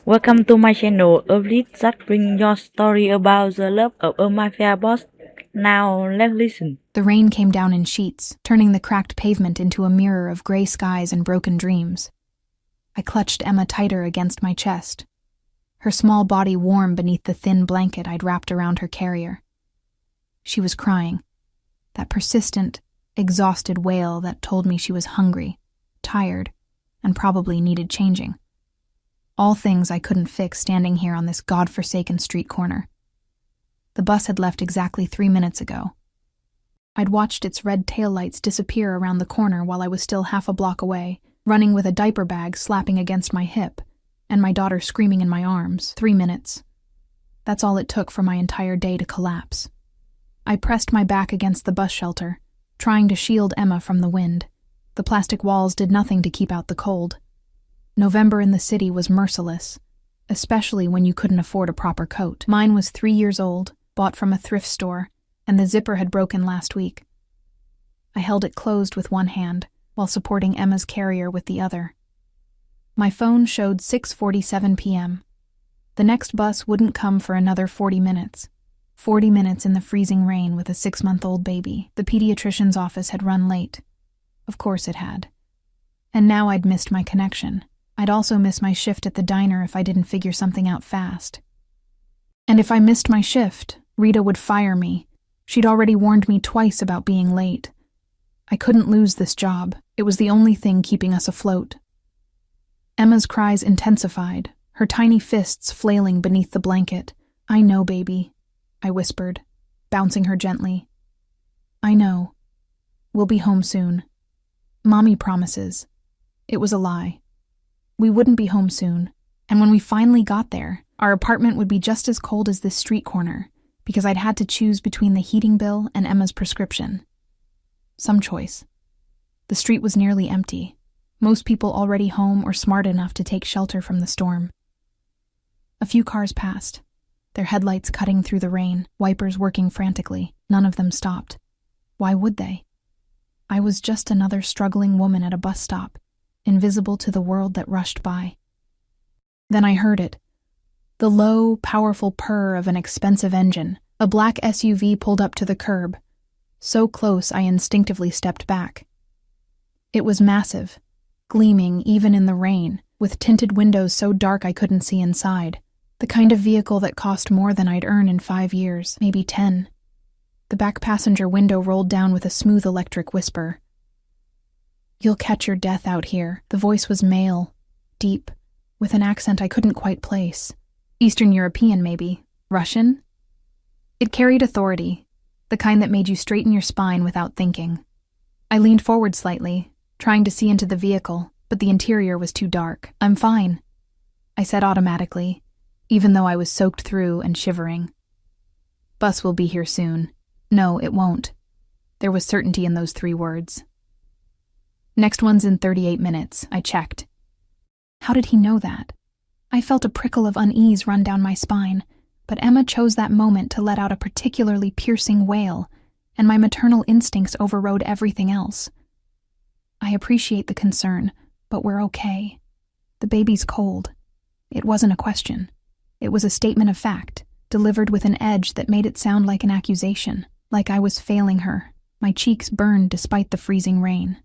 Welcome to my channel, a lead that brings your story about the love of a mafia boss. Now let's listen. The rain came down in sheets, turning the cracked pavement into a mirror of gray skies and broken dreams. I clutched Emma tighter against my chest, her small body warm beneath the thin blanket I'd wrapped around her carrier. She was crying, that persistent, exhausted wail that told me she was hungry, tired, and probably needed changing. All things I couldn't fix standing here on this godforsaken street corner. The bus had left exactly 3 minutes ago. I'd watched its red taillights disappear around the corner while I was still half a block away, running with a diaper bag slapping against my hip, and my daughter screaming in my arms. 3 minutes. That's all it took for my entire day to collapse. I pressed my back against the bus shelter, trying to shield Emma from the wind. The plastic walls did nothing to keep out the cold. November in the city was merciless, especially when you couldn't afford a proper coat. Mine was 3 years old, bought from a thrift store, and the zipper had broken last week. I held it closed with one hand, while supporting Emma's carrier with the other. My phone showed 6:47 p.m. The next bus wouldn't come for another 40 minutes. 40 minutes in the freezing rain with a 6-month-old baby. The pediatrician's office had run late. Of course it had. And now I'd missed my connection. I'd also miss my shift at the diner if I didn't figure something out fast. And if I missed my shift, Rita would fire me. She'd already warned me twice about being late. I couldn't lose this job. It was the only thing keeping us afloat. Emma's cries intensified, her tiny fists flailing beneath the blanket. "I know, baby," I whispered, bouncing her gently. "I know. We'll be home soon. Mommy promises." It was a lie. We wouldn't be home soon, and when we finally got there, our apartment would be just as cold as this street corner, because I'd had to choose between the heating bill and Emma's prescription. Some choice. The street was nearly empty, most people already home or smart enough to take shelter from the storm. A few cars passed, their headlights cutting through the rain, wipers working frantically. None of them stopped. Why would they? I was just another struggling woman at a bus stop, invisible to the world that rushed by. Then I heard it. The low, powerful purr of an expensive engine. A black SUV pulled up to the curb. So close I instinctively stepped back. It was massive, gleaming even in the rain, with tinted windows so dark I couldn't see inside. The kind of vehicle that cost more than I'd earn in 5 years, maybe 10. The back passenger window rolled down with a smooth electric whisper. "You'll catch your death out here." The voice was male, deep, with an accent I couldn't quite place. Eastern European, maybe. Russian? It carried authority, the kind that made you straighten your spine without thinking. I leaned forward slightly, trying to see into the vehicle, but the interior was too dark. "I'm fine," I said automatically, even though I was soaked through and shivering. "Bus will be here soon." No, it won't. There was certainty in those 3 words. "Next one's in 38 minutes, I checked." How did he know that? I felt a prickle of unease run down my spine, but Emma chose that moment to let out a particularly piercing wail, and my maternal instincts overrode everything else. "I appreciate the concern, but we're okay. The baby's cold." It wasn't a question. It was a statement of fact, delivered with an edge that made it sound like an accusation, like I was failing her. My cheeks burned despite the freezing rain.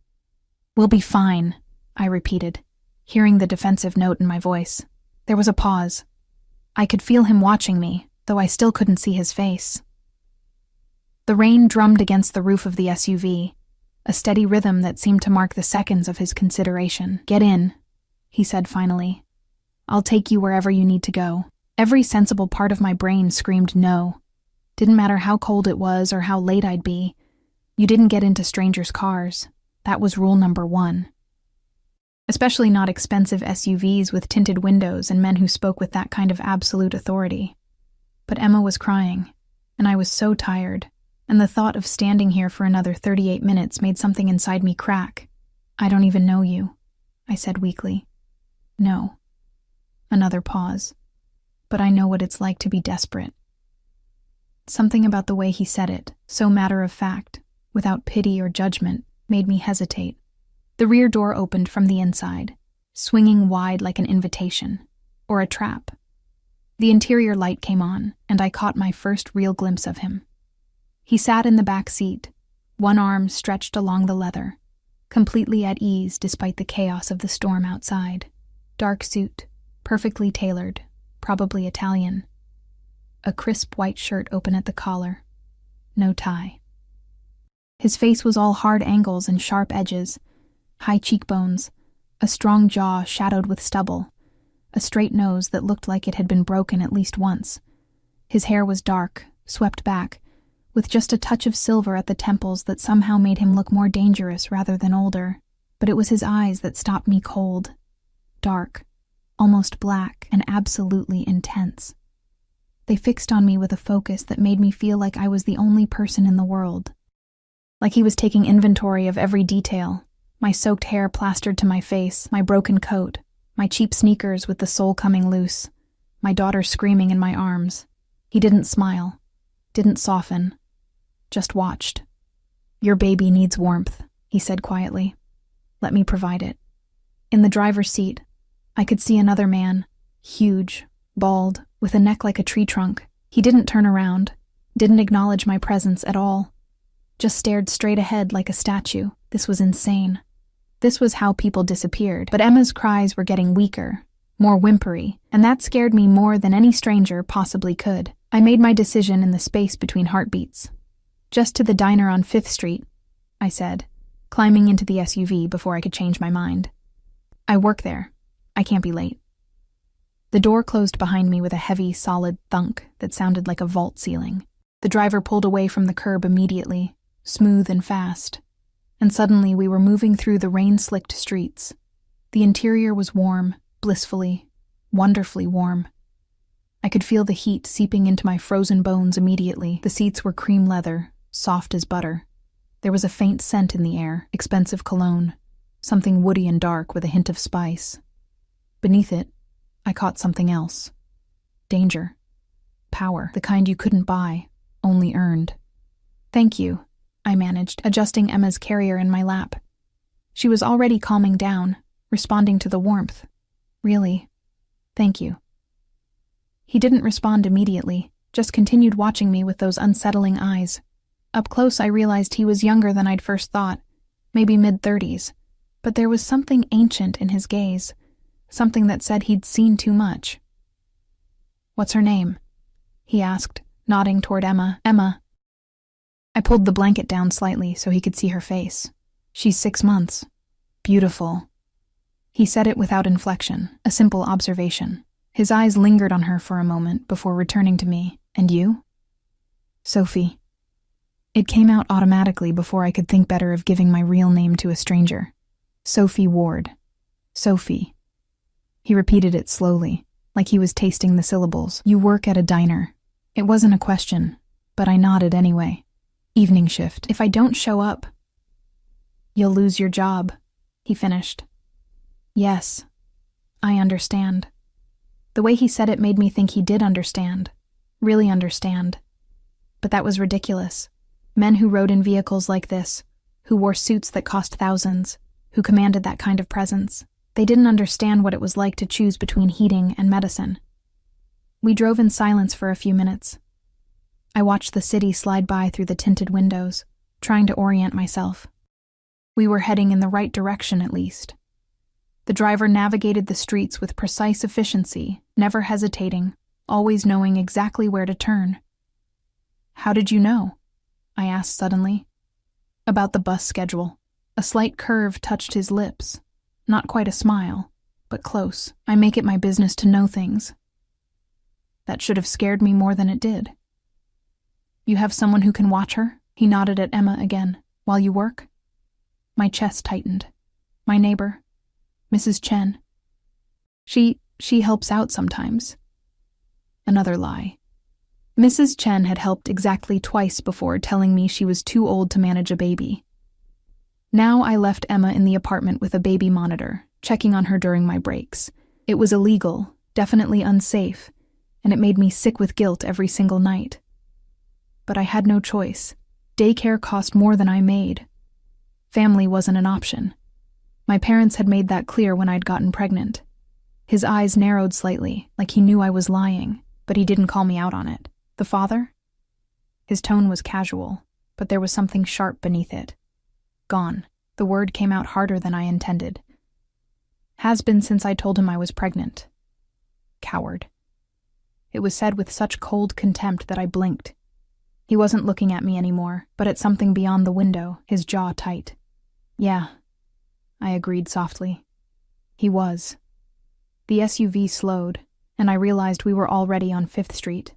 "We'll be fine," I repeated, hearing the defensive note in my voice. There was a pause. I could feel him watching me, though I still couldn't see his face. The rain drummed against the roof of the SUV, a steady rhythm that seemed to mark the seconds of his consideration. "Get in," he said finally. "I'll take you wherever you need to go." Every sensible part of my brain screamed no. Didn't matter how cold it was or how late I'd be. You didn't get into strangers' cars. That was rule number 1. Especially not expensive SUVs with tinted windows and men who spoke with that kind of absolute authority. But Emma was crying, and I was so tired, and the thought of standing here for another 38 minutes made something inside me crack. "I don't even know you," I said weakly. "No." Another pause. "But I know what it's like to be desperate." Something about the way he said it, so matter of fact, without pity or judgment, made me hesitate. The rear door opened from the inside, swinging wide like an invitation. Or a trap? The interior light came on, and I caught my first real glimpse of him. He sat in the back seat, one arm stretched along the leather, completely at ease despite the chaos of the storm outside. Dark suit, perfectly tailored, probably Italian. A crisp white shirt open at the collar. No tie. His face was all hard angles and sharp edges, high cheekbones, a strong jaw shadowed with stubble, a straight nose that looked like it had been broken at least once. His hair was dark, swept back, with just a touch of silver at the temples that somehow made him look more dangerous rather than older. But it was his eyes that stopped me cold. Dark, almost black, and absolutely intense. They fixed on me with a focus that made me feel like I was the only person in the world. Like he was taking inventory of every detail, my soaked hair plastered to my face, my broken coat, my cheap sneakers with the sole coming loose, my daughter screaming in my arms. He didn't smile, didn't soften, just watched. "Your baby needs warmth," he said quietly. "Let me provide it." In the driver's seat, I could see another man, huge, bald, with a neck like a tree trunk. He didn't turn around, didn't acknowledge my presence at all, just stared straight ahead like a statue. This was insane. This was how people disappeared. But Emma's cries were getting weaker, more whimpery, and that scared me more than any stranger possibly could. I made my decision in the space between heartbeats. "Just to the diner on 5th Street, I said, climbing into the SUV before I could change my mind. "I work there. I can't be late." The door closed behind me with a heavy, solid thunk that sounded like a vault ceiling. The driver pulled away from the curb immediately, smooth and fast, and suddenly we were moving through the rain-slicked streets. The interior was warm, blissfully, wonderfully warm. I could feel the heat seeping into my frozen bones immediately. The seats were cream leather, soft as butter. There was a faint scent in the air, expensive cologne, something woody and dark with a hint of spice. Beneath it, I caught something else. Danger. Power, the kind you couldn't buy, only earned. "Thank you," I managed, adjusting Emma's carrier in my lap. She was already calming down, responding to the warmth. "Really, thank you." He didn't respond immediately, just continued watching me with those unsettling eyes. Up close, I realized he was younger than I'd first thought, maybe mid-30s, but there was something ancient in his gaze, something that said he'd seen too much. "What's her name?" he asked, nodding toward Emma. "Emma." I pulled the blanket down slightly so he could see her face. "She's 6 months. Beautiful." He said it without inflection, a simple observation. His eyes lingered on her for a moment before returning to me. "And you?" "Sophie." It came out automatically before I could think better of giving my real name to a stranger. "Sophie Ward. Sophie." He repeated it slowly, like he was tasting the syllables. "You work at a diner." It wasn't a question, but I nodded anyway. "Evening shift. If I don't show up, you'll lose your job," he finished. "Yes, I understand." The way he said it made me think he did understand, really understand. But that was ridiculous. Men who rode in vehicles like this, who wore suits that cost thousands, who commanded that kind of presence, they didn't understand what it was like to choose between heating and medicine. We drove in silence for a few minutes. I watched the city slide by through the tinted windows, trying to orient myself. We were heading in the right direction, at least. The driver navigated the streets with precise efficiency, never hesitating, always knowing exactly where to turn. "How did you know?" I asked suddenly. "About the bus schedule." A slight curve touched his lips. Not quite a smile, but close. "I make it my business to know things." That should have scared me more than it did. "You have someone who can watch her?" He nodded at Emma again. "While you work?" My chest tightened. "My neighbor, Mrs. Chen. She helps out sometimes." Another lie. Mrs. Chen had helped exactly twice before, telling me she was too old to manage a baby. Now I left Emma in the apartment with a baby monitor, checking on her during my breaks. It was illegal, definitely unsafe, and it made me sick with guilt every single night. But I had no choice. Daycare cost more than I made. Family wasn't an option. My parents had made that clear when I'd gotten pregnant. His eyes narrowed slightly, like he knew I was lying, but he didn't call me out on it. The father? His tone was casual, but there was something sharp beneath it. Gone. The word came out harder than I intended. Has been since I told him I was pregnant. Coward. It was said with such cold contempt that I blinked. He wasn't looking at me anymore, but at something beyond the window, his jaw tight. Yeah, I agreed softly. He was. The SUV slowed, and I realized we were already on 5th Street.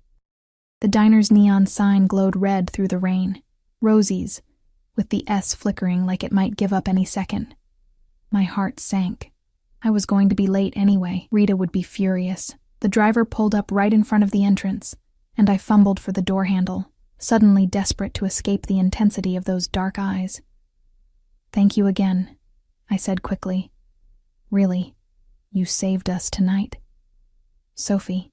The diner's neon sign glowed red through the rain. Rosie's, with the S flickering like it might give up any second. My heart sank. I was going to be late anyway. Rita would be furious. The driver pulled up right in front of the entrance, and I fumbled for the door handle, suddenly desperate to escape the intensity of those dark eyes. Thank you again, I said quickly. Really, you saved us tonight. Sophie.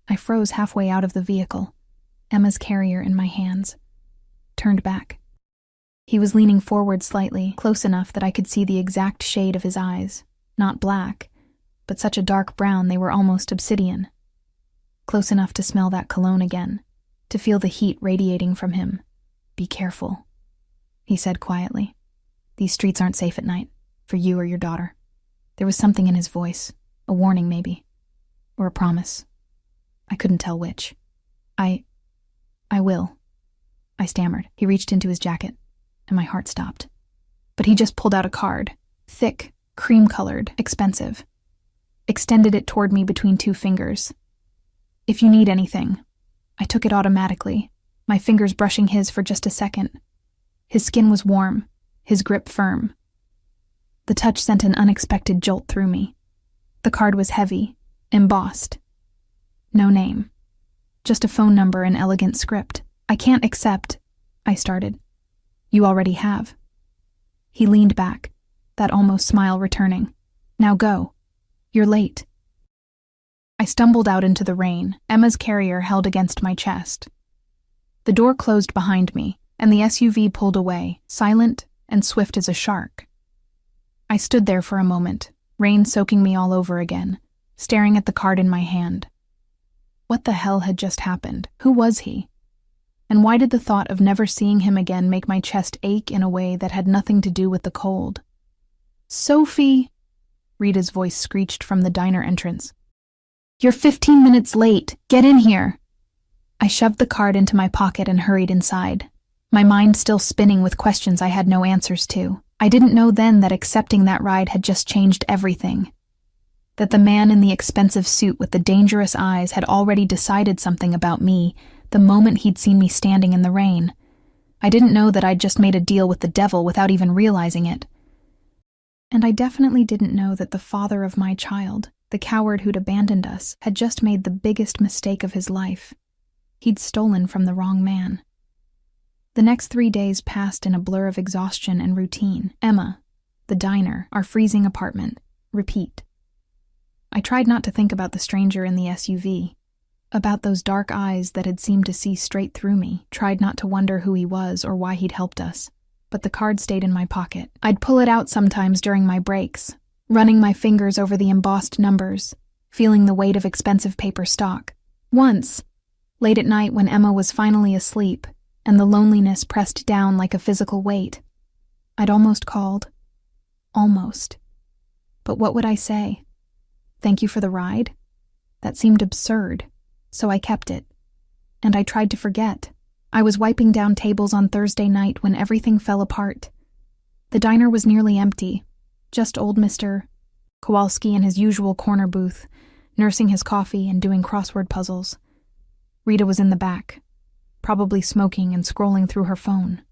I froze halfway out of the vehicle, Emma's carrier in my hands. Turned back. He was leaning forward slightly, close enough that I could see the exact shade of his eyes. Not black, but such a dark brown they were almost obsidian. Close enough to smell that cologne again, to feel the heat radiating from him. Be careful, he said quietly. These streets aren't safe at night, for you or your daughter. There was something in his voice, a warning maybe, or a promise. I couldn't tell which. I will, I stammered. He reached into his jacket, and my heart stopped. But he just pulled out a card, thick, cream-colored, expensive. Extended it toward me between 2 fingers. If you need anything. I took it automatically, my fingers brushing his for just a second. His skin was warm, his grip firm. The touch sent an unexpected jolt through me. The card was heavy, embossed. No name. Just a phone number in elegant script. I can't accept, I started. You already have. He leaned back, that almost smile returning. Now go. You're late. I stumbled out into the rain, Emma's carrier held against my chest. The door closed behind me, and the SUV pulled away, silent and swift as a shark. I stood there for a moment, rain soaking me all over again, staring at the card in my hand. What the hell had just happened? Who was he? And why did the thought of never seeing him again make my chest ache in a way that had nothing to do with the cold? Sophie! Rita's voice screeched from the diner entrance. You're 15 minutes late. Get in here. I shoved the card into my pocket and hurried inside, my mind still spinning with questions I had no answers to. I didn't know then that accepting that ride had just changed everything. That the man in the expensive suit with the dangerous eyes had already decided something about me the moment he'd seen me standing in the rain. I didn't know that I'd just made a deal with the devil without even realizing it. And I definitely didn't know that the father of my child, the coward who'd abandoned us, had just made the biggest mistake of his life. He'd stolen from the wrong man. The next 3 days passed in a blur of exhaustion and routine. Emma, the diner, our freezing apartment, repeat. I tried not to think about the stranger in the SUV, about those dark eyes that had seemed to see straight through me, tried not to wonder who he was or why he'd helped us. But the card stayed in my pocket. I'd pull it out sometimes during my breaks, running my fingers over the embossed numbers, feeling the weight of expensive paper stock. Once, late at night when Emma was finally asleep, and the loneliness pressed down like a physical weight, I'd almost called. Almost. But what would I say? Thank you for the ride? That seemed absurd, so I kept it. And I tried to forget. I was wiping down tables on Thursday night when everything fell apart. The diner was nearly empty, just old Mr. Kowalski in his usual corner booth, nursing his coffee and doing crossword puzzles. Rita was in the back, probably smoking and scrolling through her phone.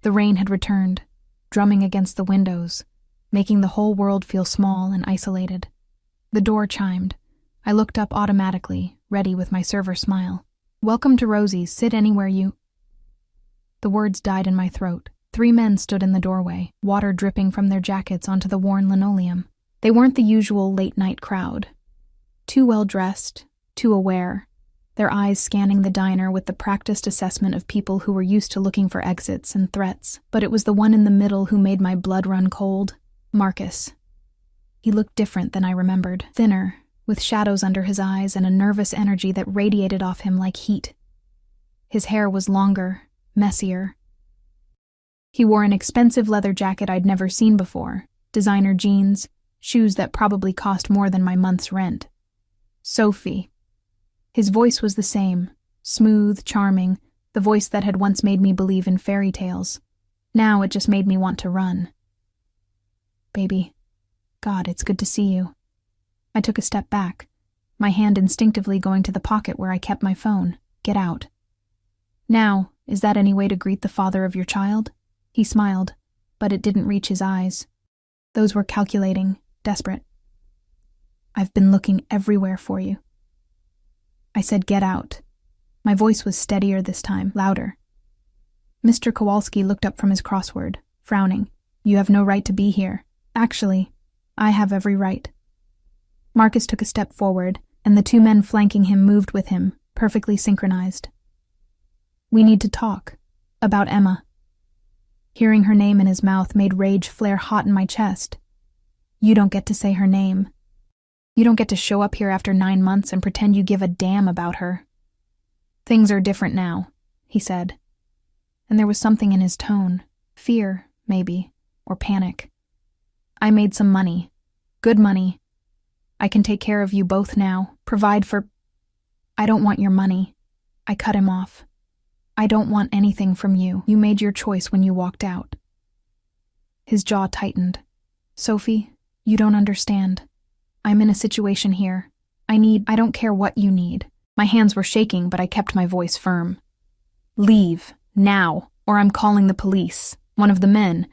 The rain had returned, drumming against the windows, making the whole world feel small and isolated. The door chimed. I looked up automatically, ready with my server smile. Welcome to Rosie's, sit anywhere you... The words died in my throat. 3 men stood in the doorway, water dripping from their jackets onto the worn linoleum. They weren't the usual late-night crowd. Too well-dressed, too aware, their eyes scanning the diner with the practiced assessment of people who were used to looking for exits and threats. But it was the one in the middle who made my blood run cold. Marcus. He looked different than I remembered, thinner, with shadows under his eyes and a nervous energy that radiated off him like heat. His hair was longer, messier. He wore an expensive leather jacket I'd never seen before, designer jeans, shoes that probably cost more than my month's rent. Sophie. His voice was the same, smooth, charming, the voice that had once made me believe in fairy tales. Now it just made me want to run. Baby. God, it's good to see you. I took a step back, my hand instinctively going to the pocket where I kept my phone. Get out. Now, is that any way to greet the father of your child? He smiled, but it didn't reach his eyes. Those were calculating, desperate. I've been looking everywhere for you. I said, get out. My voice was steadier this time, louder. Mr. Kowalski looked up from his crossword, frowning. You have no right to be here. Actually, I have every right. Marcus took a step forward, and the two men flanking him moved with him, perfectly synchronized. We need to talk. About Emma. Hearing her name in his mouth made rage flare hot in my chest. You don't get to say her name. You don't get to show up here after 9 months and pretend you give a damn about her. Things are different now, he said. And there was something in his tone. Fear, maybe, or panic. I made some money. Good money. I can take care of you both now, provide for... I don't want your money. I cut him off. I don't want anything from you. You made your choice when you walked out. His jaw tightened. Sophie, you don't understand. I'm in a situation here. I don't care what you need. My hands were shaking, but I kept my voice firm. Leave, now, or I'm calling the police. One of the men,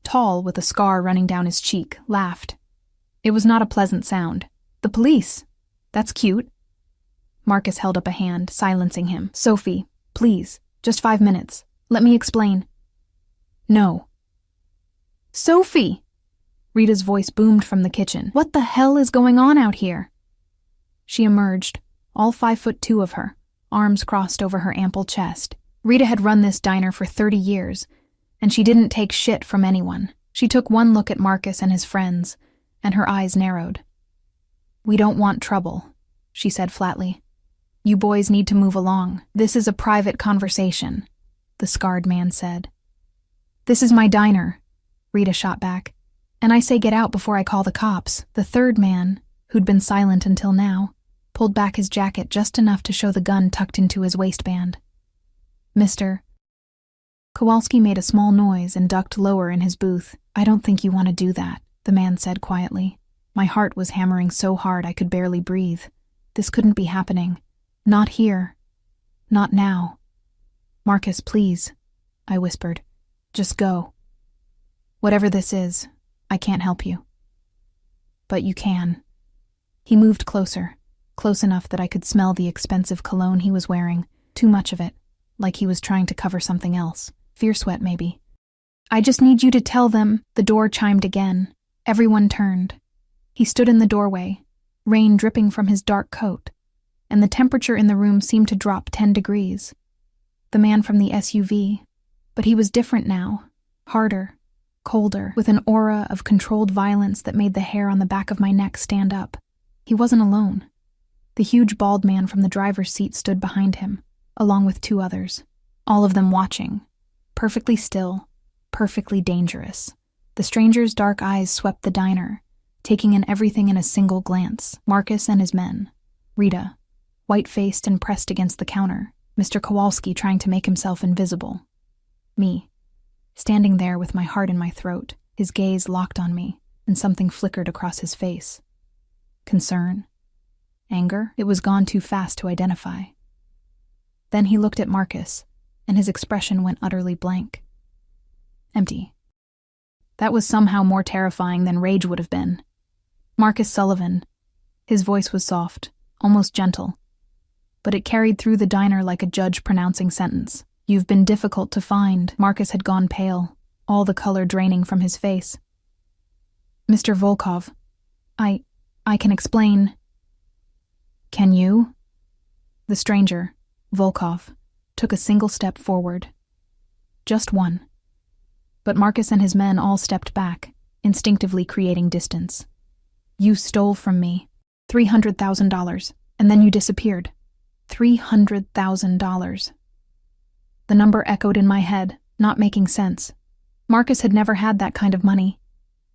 tall with a scar running down his cheek, laughed. It was not a pleasant sound. The police? That's cute. Marcus held up a hand, silencing him. Sophie, please, just 5 minutes. Let me explain. No. Sophie! Rita's voice boomed from the kitchen. What the hell is going on out here? She emerged, all 5'2" of her, arms crossed over her ample chest. Rita had run this diner for 30 years, and she didn't take shit from anyone. She took one look at Marcus and his friends, and her eyes narrowed. We don't want trouble, she said flatly. You boys need to move along. This is a private conversation, the scarred man said. This is my diner, Rita shot back. And I say get out before I call the cops. The third man, who'd been silent until now, pulled back his jacket just enough to show the gun tucked into his waistband. Mr. Kowalski made a small noise and ducked lower in his booth. I don't think you want to do that, the man said quietly. My heart was hammering so hard I could barely breathe. This couldn't be happening. Not here. Not now. Marcus, please, I whispered. Just go. Whatever this is, I can't help you. But you can. He moved closer, close enough that I could smell the expensive cologne he was wearing, too much of it, like he was trying to cover something else. Fear sweat, maybe. I just need you to tell them. The door chimed again. Everyone turned. He stood in the doorway, rain dripping from his dark coat, and the temperature in the room seemed to drop 10 degrees. The man from the SUV, but he was different now, harder, colder, with an aura of controlled violence that made the hair on the back of my neck stand up. He wasn't alone. The huge bald man from the driver's seat stood behind him, along with 2 others, all of them watching, perfectly still, perfectly dangerous. The stranger's dark eyes swept the diner, taking in everything in a single glance. Marcus and his men, Rita, white-faced and pressed against the counter, Mr. Kowalski trying to make himself invisible. Me, standing there with my heart in my throat, his gaze locked on me, and something flickered across his face. Concern? Anger? It was gone too fast to identify. Then he looked at Marcus, and his expression went utterly blank. Empty. That was somehow more terrifying than rage would have been. Marcus Sullivan. His voice was soft, almost gentle, but it carried through the diner like a judge pronouncing sentence. You've been difficult to find. Marcus had gone pale, all the color draining from his face. Mr. Volkov, I can explain. Can you? The stranger, Volkov, took a single step forward. Just one. But Marcus and his men all stepped back, instinctively creating distance. You stole from me $300,000, and then you disappeared. $300,000. The number echoed in my head, not making sense. Marcus had never had that kind of money,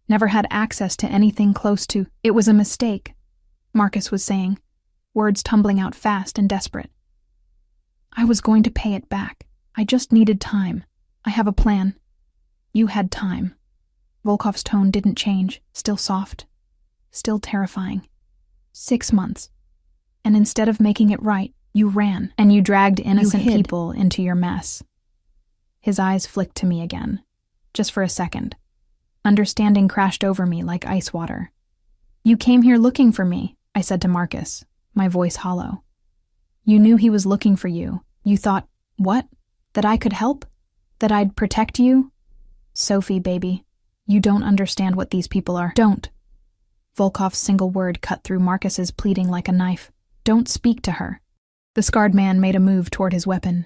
never had access to anything close to. It was a mistake, Marcus was saying, words tumbling out fast and desperate. I was going to pay it back. I just needed time. I have a plan. You had time. Volkov's tone didn't change, still soft, still terrifying. 6 months. And instead of making it right, you ran, and you dragged innocent people into your mess. His eyes flicked to me again, just for a second. Understanding crashed over me like ice water. You came here looking for me, I said to Marcus, my voice hollow. You knew he was looking for you. You thought, what? That I could help? That I'd protect you? Sophie, baby, you don't understand what these people are. Don't. Volkov's single word cut through Marcus's pleading like a knife. Don't speak to her. The scarred man made a move toward his weapon.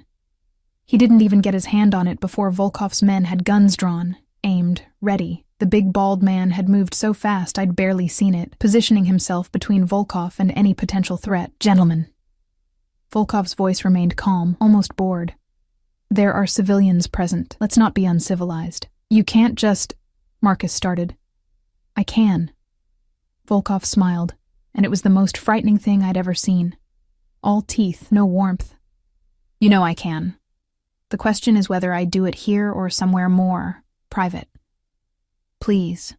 He didn't even get his hand on it before Volkov's men had guns drawn, aimed, ready. The big bald man had moved so fast I'd barely seen it, positioning himself between Volkov and any potential threat. Gentlemen. Volkov's voice remained calm, almost bored. There are civilians present. Let's not be uncivilized. You can't just... Marcus started. I can. Volkov smiled, and it was the most frightening thing I'd ever seen. All teeth, no warmth. You know I can. The question is whether I do it here or somewhere more private. Please.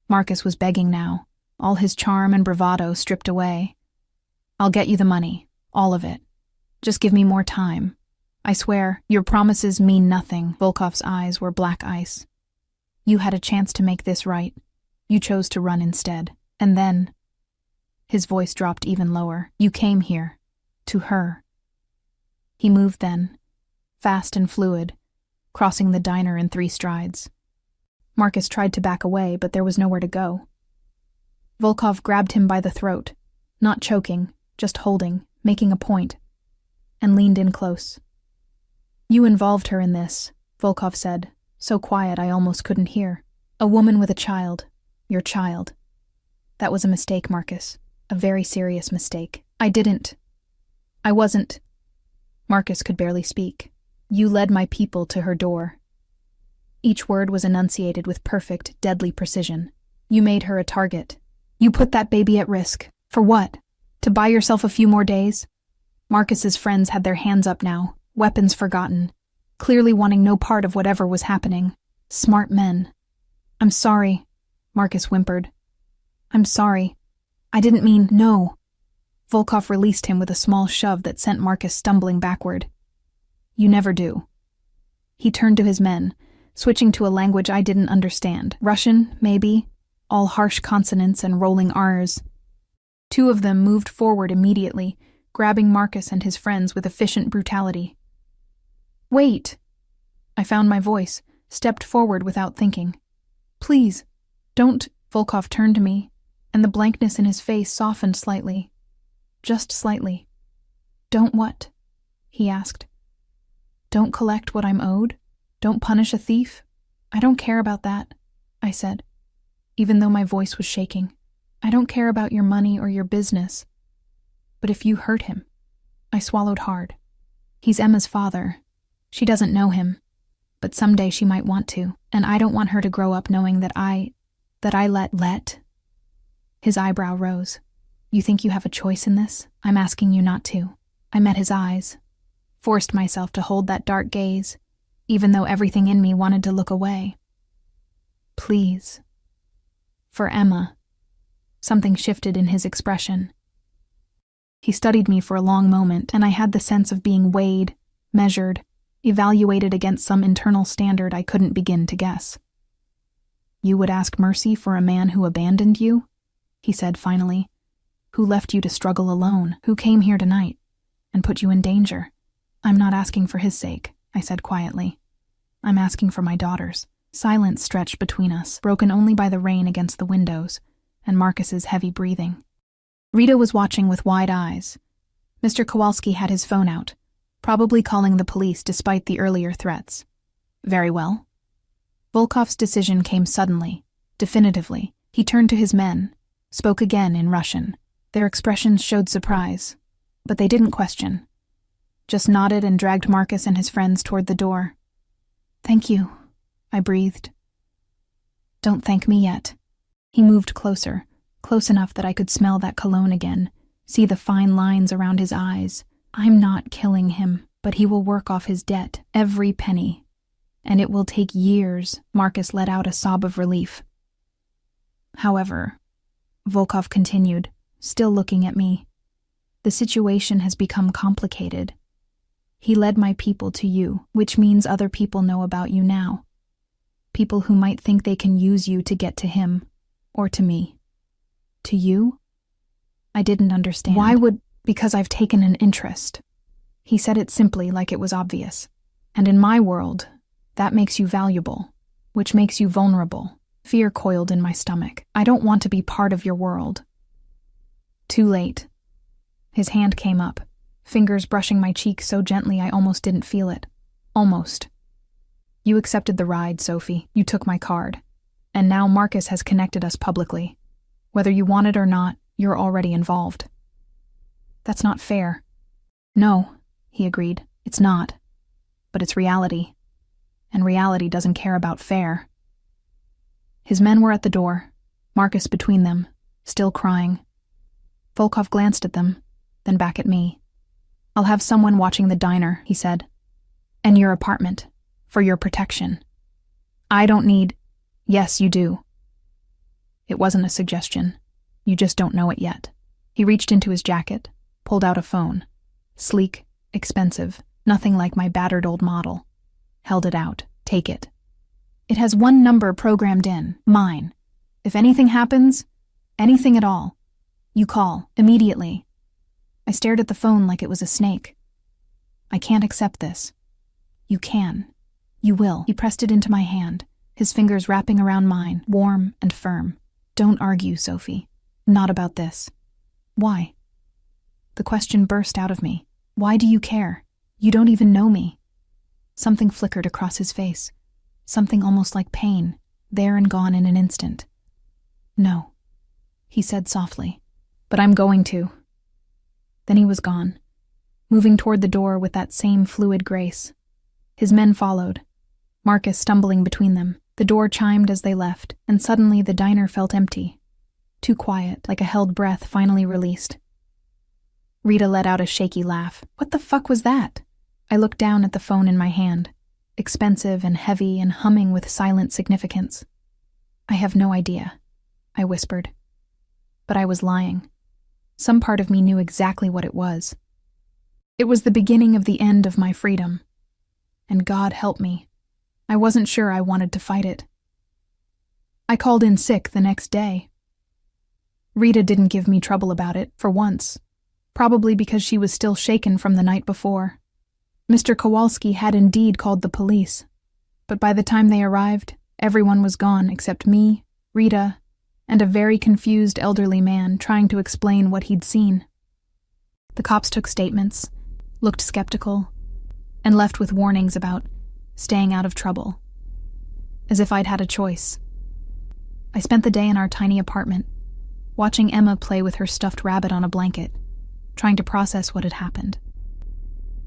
Marcus was begging now, all his charm and bravado stripped away. I'll get you the money, all of it. Just give me more time. I swear, your promises mean nothing. Volkov's eyes were black ice. You had a chance to make this right. You chose to run instead. And then... His voice dropped even lower. You came here. To her. He moved then, fast and fluid, crossing the diner in 3 strides. Marcus tried to back away, but there was nowhere to go. Volkov grabbed him by the throat, not choking, just holding, making a point, and leaned in close. You involved her in this, Volkov said, so quiet I almost couldn't hear. A woman with a child. Your child. That was a mistake, Marcus. A very serious mistake. I wasn't. Marcus could barely speak. You led my people to her door. Each word was enunciated with perfect, deadly precision. You made her a target. You put that baby at risk. For what? To buy yourself a few more days? Marcus's friends had their hands up now, weapons forgotten, clearly wanting no part of whatever was happening. Smart men. I'm sorry, Marcus whimpered. I'm sorry. I didn't mean... No. Volkov released him with a small shove that sent Marcus stumbling backward. You never do. He turned to his men, switching to a language I didn't understand. Russian, maybe, all harsh consonants and rolling R's. 2 of them moved forward immediately, grabbing Marcus and his friends with efficient brutality. Wait! I found my voice, stepped forward without thinking. Please, don't... Volkov turned to me, and the blankness in his face softened slightly. Just slightly. Don't what? He asked. Don't collect what I'm owed? Don't punish a thief? I don't care about that, I said, even though my voice was shaking. I don't care about your money or your business. But if you hurt him... I swallowed hard. He's Emma's father. She doesn't know him, but someday she might want to, and I don't want her to grow up knowing that I let... His eyebrow rose. You think you have a choice in this? I'm asking you not to. I met his eyes, forced myself to hold that dark gaze, even though everything in me wanted to look away. Please. For Emma. Something shifted in his expression. He studied me for a long moment, and I had the sense of being weighed, measured, evaluated against some internal standard I couldn't begin to guess. You would ask mercy for a man who abandoned you? He said finally. Who left you to struggle alone? Who came here tonight and put you in danger? I'm not asking for his sake, I said quietly. I'm asking for my daughter's. Silence stretched between us, broken only by the rain against the windows and Marcus's heavy breathing. Rita was watching with wide eyes. Mr. Kowalski had his phone out, probably calling the police despite the earlier threats. Very well. Volkov's decision came suddenly, definitively. He turned to his men, spoke again in Russian. Their expressions showed surprise, but they didn't question. Just nodded and dragged Marcus and his friends toward the door. "Thank you," I breathed. "Don't thank me yet." He moved closer, close enough that I could smell that cologne again, see the fine lines around his eyes. I'm not killing him, but he will work off his debt, every penny. And it will take years. Marcus let out a sob of relief. "However," Volkov continued, still looking at me, "the situation has become complicated. He led my people to you, which means other people know about you now. People who might think they can use you to get to him, or to me." "To you?" I didn't understand. "Why would—" "Because I've taken an interest." He said it simply, like it was obvious. "And in my world, that makes you valuable, which makes you vulnerable." Fear coiled in my stomach. "I don't want to be part of your world." Too late. His hand came up, fingers brushing my cheek so gently I almost didn't feel it. Almost. "You accepted the ride, Sophie. You took my card. And now Marcus has connected us publicly. Whether you want it or not, you're already involved." "That's not fair." "No," he agreed. "It's not. But it's reality. And reality doesn't care about fair." His men were at the door, Marcus between them, still crying. Volkov glanced at them, then back at me. "I'll have someone watching the diner," he said. "And your apartment, for your protection." "I don't need—" "Yes, you do." It wasn't a suggestion. You just don't know it yet. He reached into his jacket, pulled out a phone. Sleek, expensive, nothing like my battered old model. Held it out. "Take it. It has one number programmed in, mine. If anything happens, anything at all, you call, immediately." I stared at the phone like it was a snake. "I can't accept this." "You can. You will." He pressed it into my hand, his fingers wrapping around mine, warm and firm. "Don't argue, Sophie. Not about this." "Why?" The question burst out of me. "Why do you care? You don't even know me." Something flickered across his face. Something almost like pain, there and gone in an instant. "No," he said softly. "But I'm going to." Then he was gone, moving toward the door with that same fluid grace. His men followed, Marcus stumbling between them. The door chimed as they left, and suddenly the diner felt empty. Too quiet, like a held breath finally released. Rita let out a shaky laugh. "What the fuck was that?" I looked down at the phone in my hand, expensive and heavy and humming with silent significance. "I have no idea," I whispered. But I was lying. Some part of me knew exactly what it was. It was the beginning of the end of my freedom. And God help me, I wasn't sure I wanted to fight it. I called in sick the next day. Rita didn't give me trouble about it, for once, probably because she was still shaken from the night before. Mr. Kowalski had indeed called the police, but by the time they arrived, everyone was gone except me, Rita, and a very confused elderly man trying to explain what he'd seen. The cops took statements, looked skeptical, and left with warnings about staying out of trouble, as if I'd had a choice. I spent the day in our tiny apartment, watching Emma play with her stuffed rabbit on a blanket, trying to process what had happened.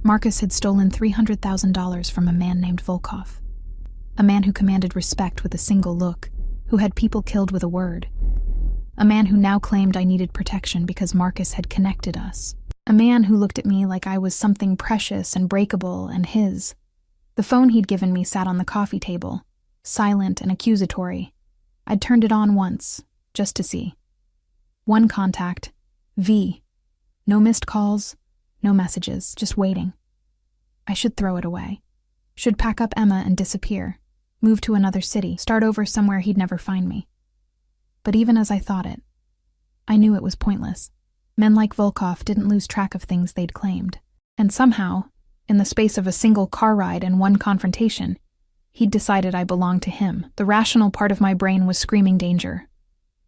Marcus had stolen $300,000 from a man named Volkov, a man who commanded respect with a single look, who had people killed with a word, a man who now claimed I needed protection because Marcus had connected us, a man who looked at me like I was something precious and breakable and his. The phone he'd given me sat on the coffee table, silent and accusatory. I'd turned it on once, just to see. One contact, V. No missed calls, no messages, just waiting. I should throw it away. Should pack up Emma and disappear, move to another city, start over somewhere he'd never find me. But even as I thought it, I knew it was pointless. Men like Volkov didn't lose track of things they'd claimed. And somehow, in the space of a single car ride and one confrontation, he'd decided I belonged to him. The rational part of my brain was screaming danger.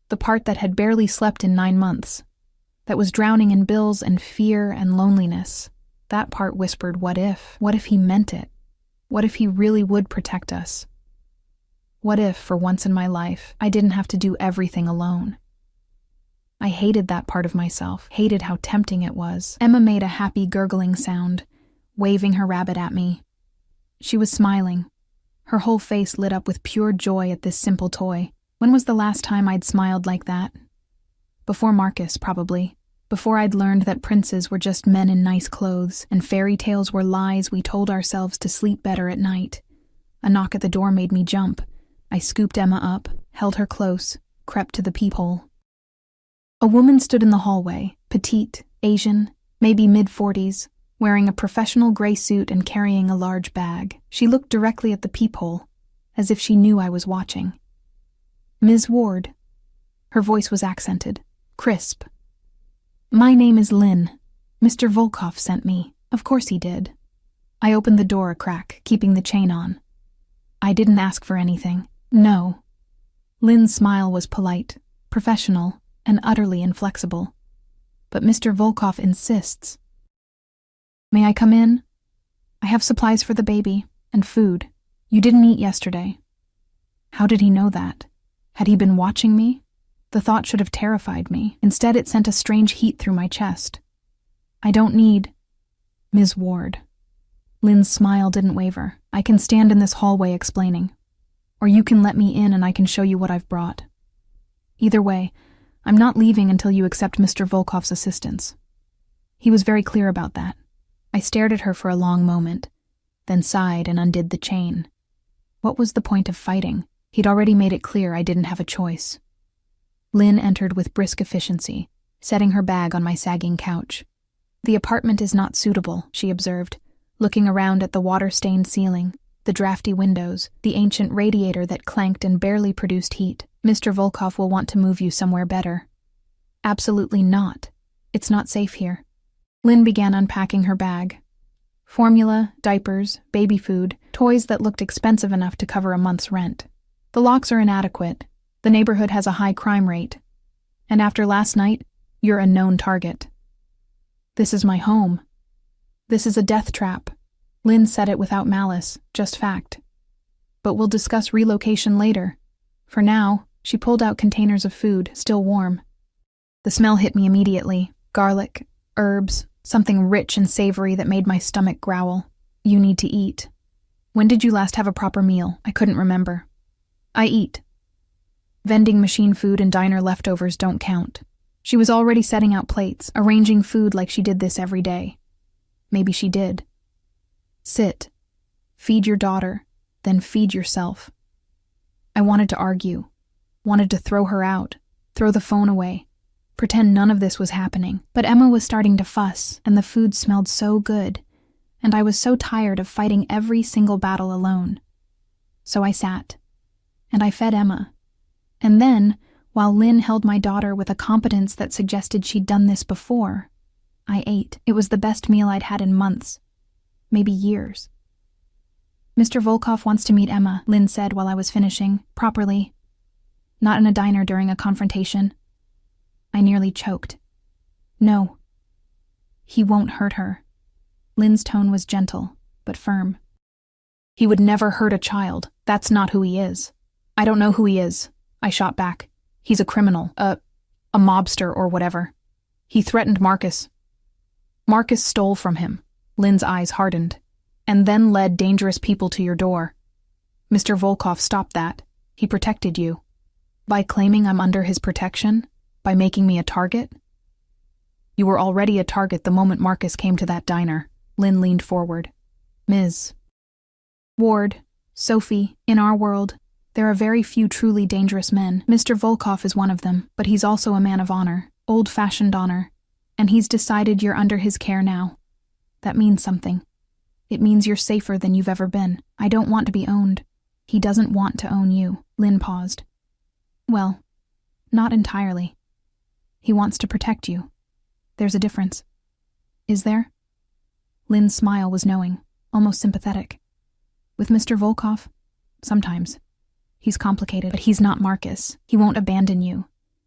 The part that had barely slept in 9 months, that was drowning in bills and fear and loneliness. That part whispered, what if? What if he meant it? What if he really would protect us? What if, for once in my life, I didn't have to do everything alone? I hated that part of myself, hated how tempting it was. Emma made a happy gurgling sound, waving her rabbit at me. She was smiling. Her whole face lit up with pure joy at this simple toy. When was the last time I'd smiled like that? Before Marcus, probably. Before I'd learned that princes were just men in nice clothes, and fairy tales were lies we told ourselves to sleep better at night. A knock at the door made me jump. I scooped Emma up, held her close, crept to the peephole. A woman stood in the hallway, petite, Asian, maybe mid-40s, wearing a professional gray suit and carrying a large bag. She looked directly at the peephole, as if she knew I was watching. "Ms. Ward." Her voice was accented, crisp. "My name is Lynn. Mr. Volkov sent me. Of course he did." I opened the door a crack, keeping the chain on. "I didn't ask for anything. No." Lynn's smile was polite, professional, and utterly inflexible. "But Mr. Volkov insists." "May I come in? I have supplies for the baby, and food. You didn't eat yesterday." How did he know that? Had he been watching me? The thought should have terrified me. Instead, it sent a strange heat through my chest. "I don't need—" "Ms. Ward." Lynn's smile didn't waver. "I can stand in this hallway explaining. Or you can let me in and I can show you what I've brought. Either way, I'm not leaving until you accept Mr. Volkov's assistance." He was very clear about that. I stared at her for a long moment, then sighed and undid the chain. What was the point of fighting? He'd already made it clear I didn't have a choice. Lynn entered with brisk efficiency, setting her bag on my sagging couch. "The apartment is not suitable," she observed, looking around at the water-stained ceiling, the drafty windows, the ancient radiator that clanked and barely produced heat. "Mr. Volkov will want to move you somewhere better." "Absolutely not. It's not safe here." Lynn began unpacking her bag. Formula, diapers, baby food, toys that looked expensive enough to cover a month's rent. "The locks are inadequate. The neighborhood has a high crime rate. And after last night, you're a known target." "This is my home. This is a death trap." Lynn said it without malice, just fact. "But we'll discuss relocation later. For now," she pulled out containers of food, still warm. The smell hit me immediately. Garlic, herbs, something rich and savory that made my stomach growl. "You need to eat." "When did you last have a proper meal?" I couldn't remember. "I eat. Vending machine food and diner leftovers don't count." She was already setting out plates, arranging food like she did this every day. Maybe she did. "Sit. Feed your daughter, then feed yourself." I wanted to argue, wanted to throw her out, throw the phone away, pretend none of this was happening. But Emma was starting to fuss, and the food smelled so good, and I was so tired of fighting every single battle alone. So I sat, and I fed Emma. And then, while Lynn held my daughter with a competence that suggested she'd done this before, I ate. It was the best meal I'd had in months, maybe years. "Mr. Volkov wants to meet Emma," Lynn said while I was finishing, properly. "Not in a diner during a confrontation." I nearly choked. "No. He won't hurt her." Lynn's tone was gentle, but firm. "He would never hurt a child. That's not who he is." "I don't know who he is," I shot back. "He's a criminal, a mobster or whatever. He threatened Marcus. Marcus stole from him." Lynn's eyes hardened. "And then led dangerous people to your door. Mr. Volkov stopped that. He protected you. By claiming I'm under his protection? By making me a target?" "You were already a target the moment Marcus came to that diner." Lynn leaned forward. "Ms. Ward, Sophie, in our world, there are very few truly dangerous men. Mr. Volkov is one of them, but he's also a man of honor, old-fashioned honor, and he's decided you're under his care now. That means something. It means you're safer than you've ever been. I don't want to be owned. He doesn't want to own you." Lynn paused. "Well, not entirely. He wants to protect you. There's a difference." "Is there?" Lynn's smile was knowing, almost sympathetic. "With Mr. Volkov? Sometimes. He's complicated, but he's not Marcus. He won't abandon you.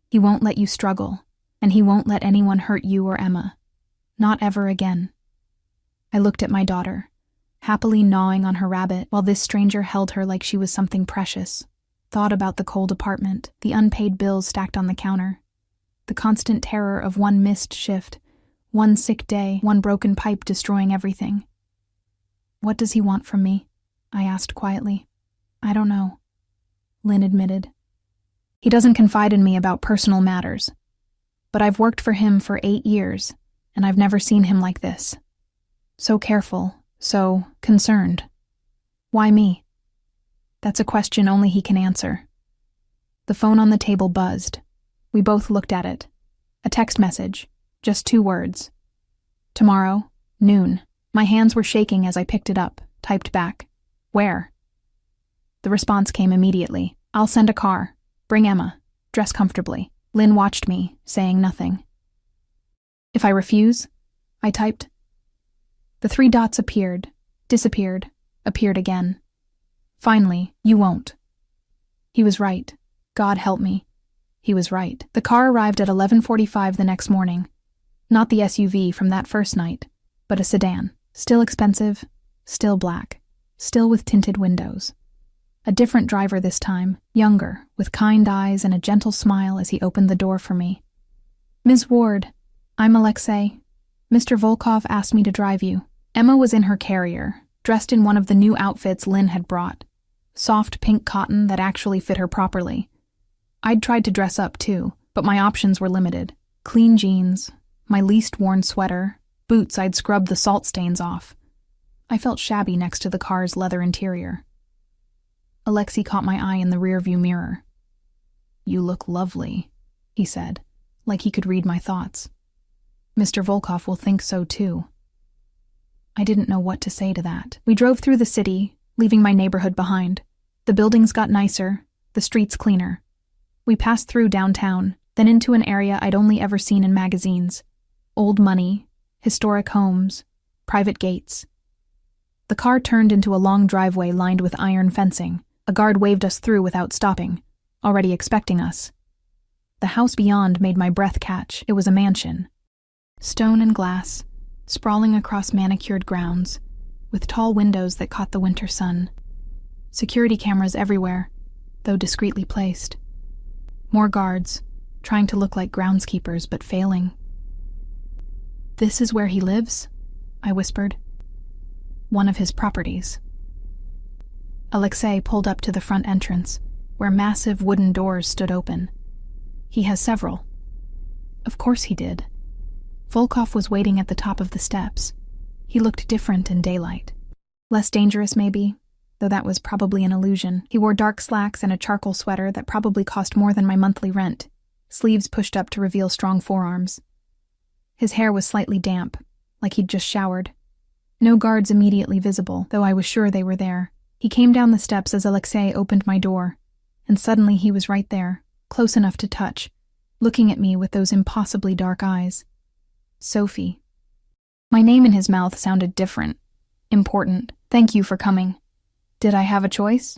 He won't let you struggle, and he won't let anyone hurt you or Emma. Not ever again." I looked at my daughter, happily gnawing on her rabbit while this stranger held her like she was something precious, thought about the cold apartment, the unpaid bills stacked on the counter. The constant terror of one missed shift, one sick day, one broken pipe destroying everything. "What does he want from me?" I asked quietly. "I don't know," Lynn admitted. "He doesn't confide in me about personal matters. But I've worked for him for 8 years, and I've never seen him like this. So careful, so concerned. Why me? That's a question only he can answer." The phone on the table buzzed. We both looked at it. A text message, just 2 words. "Tomorrow, noon." My hands were shaking as I picked it up, typed back, "Where?" The response came immediately. "I'll send a car. Bring Emma. Dress comfortably." Lynn watched me, saying nothing. "If I refuse?" I typed. The 3 dots appeared, disappeared, appeared again. Finally, "You won't." He was right. God help me. He was right. The car arrived at 11:45 the next morning. Not the SUV from that first night, but a sedan. Still expensive, still black, still with tinted windows. A different driver this time, younger, with kind eyes and a gentle smile as he opened the door for me. "Ms. Ward, I'm Alexei. Mr. Volkov asked me to drive you." Emma was in her carrier, dressed in one of the new outfits Lynn had brought. Soft pink cotton that actually fit her properly. I'd tried to dress up too, but my options were limited. Clean jeans, my least worn sweater, boots I'd scrubbed the salt stains off. I felt shabby next to the car's leather interior. Alexei caught my eye in the rearview mirror. "You look lovely," he said, like he could read my thoughts. "Mr. Volkov will think so too." I didn't know what to say to that. We drove through the city, leaving my neighborhood behind. The buildings got nicer, the streets cleaner. We passed through downtown, then into an area I'd only ever seen in magazines. Old money, historic homes, private gates. The car turned into a long driveway lined with iron fencing. A guard waved us through without stopping, already expecting us. The house beyond made my breath catch. It was a mansion. Stone and glass, sprawling across manicured grounds, with tall windows that caught the winter sun. Security cameras everywhere, though discreetly placed. More guards, trying to look like groundskeepers but failing. "This is where he lives?" I whispered. "One of his properties." Alexei pulled up to the front entrance, where massive wooden doors stood open. "He has several." Of course he did. Volkov was waiting at the top of the steps. He looked different in daylight. Less dangerous, maybe, though that was probably an illusion. He wore dark slacks and a charcoal sweater that probably cost more than my monthly rent, sleeves pushed up to reveal strong forearms. His hair was slightly damp, like he'd just showered. No guards immediately visible, though I was sure they were there. He came down the steps as Alexei opened my door, and suddenly he was right there, close enough to touch, looking at me with those impossibly dark eyes. Sophie. My name in his mouth sounded different, important. "Thank you for coming." Did I have a choice?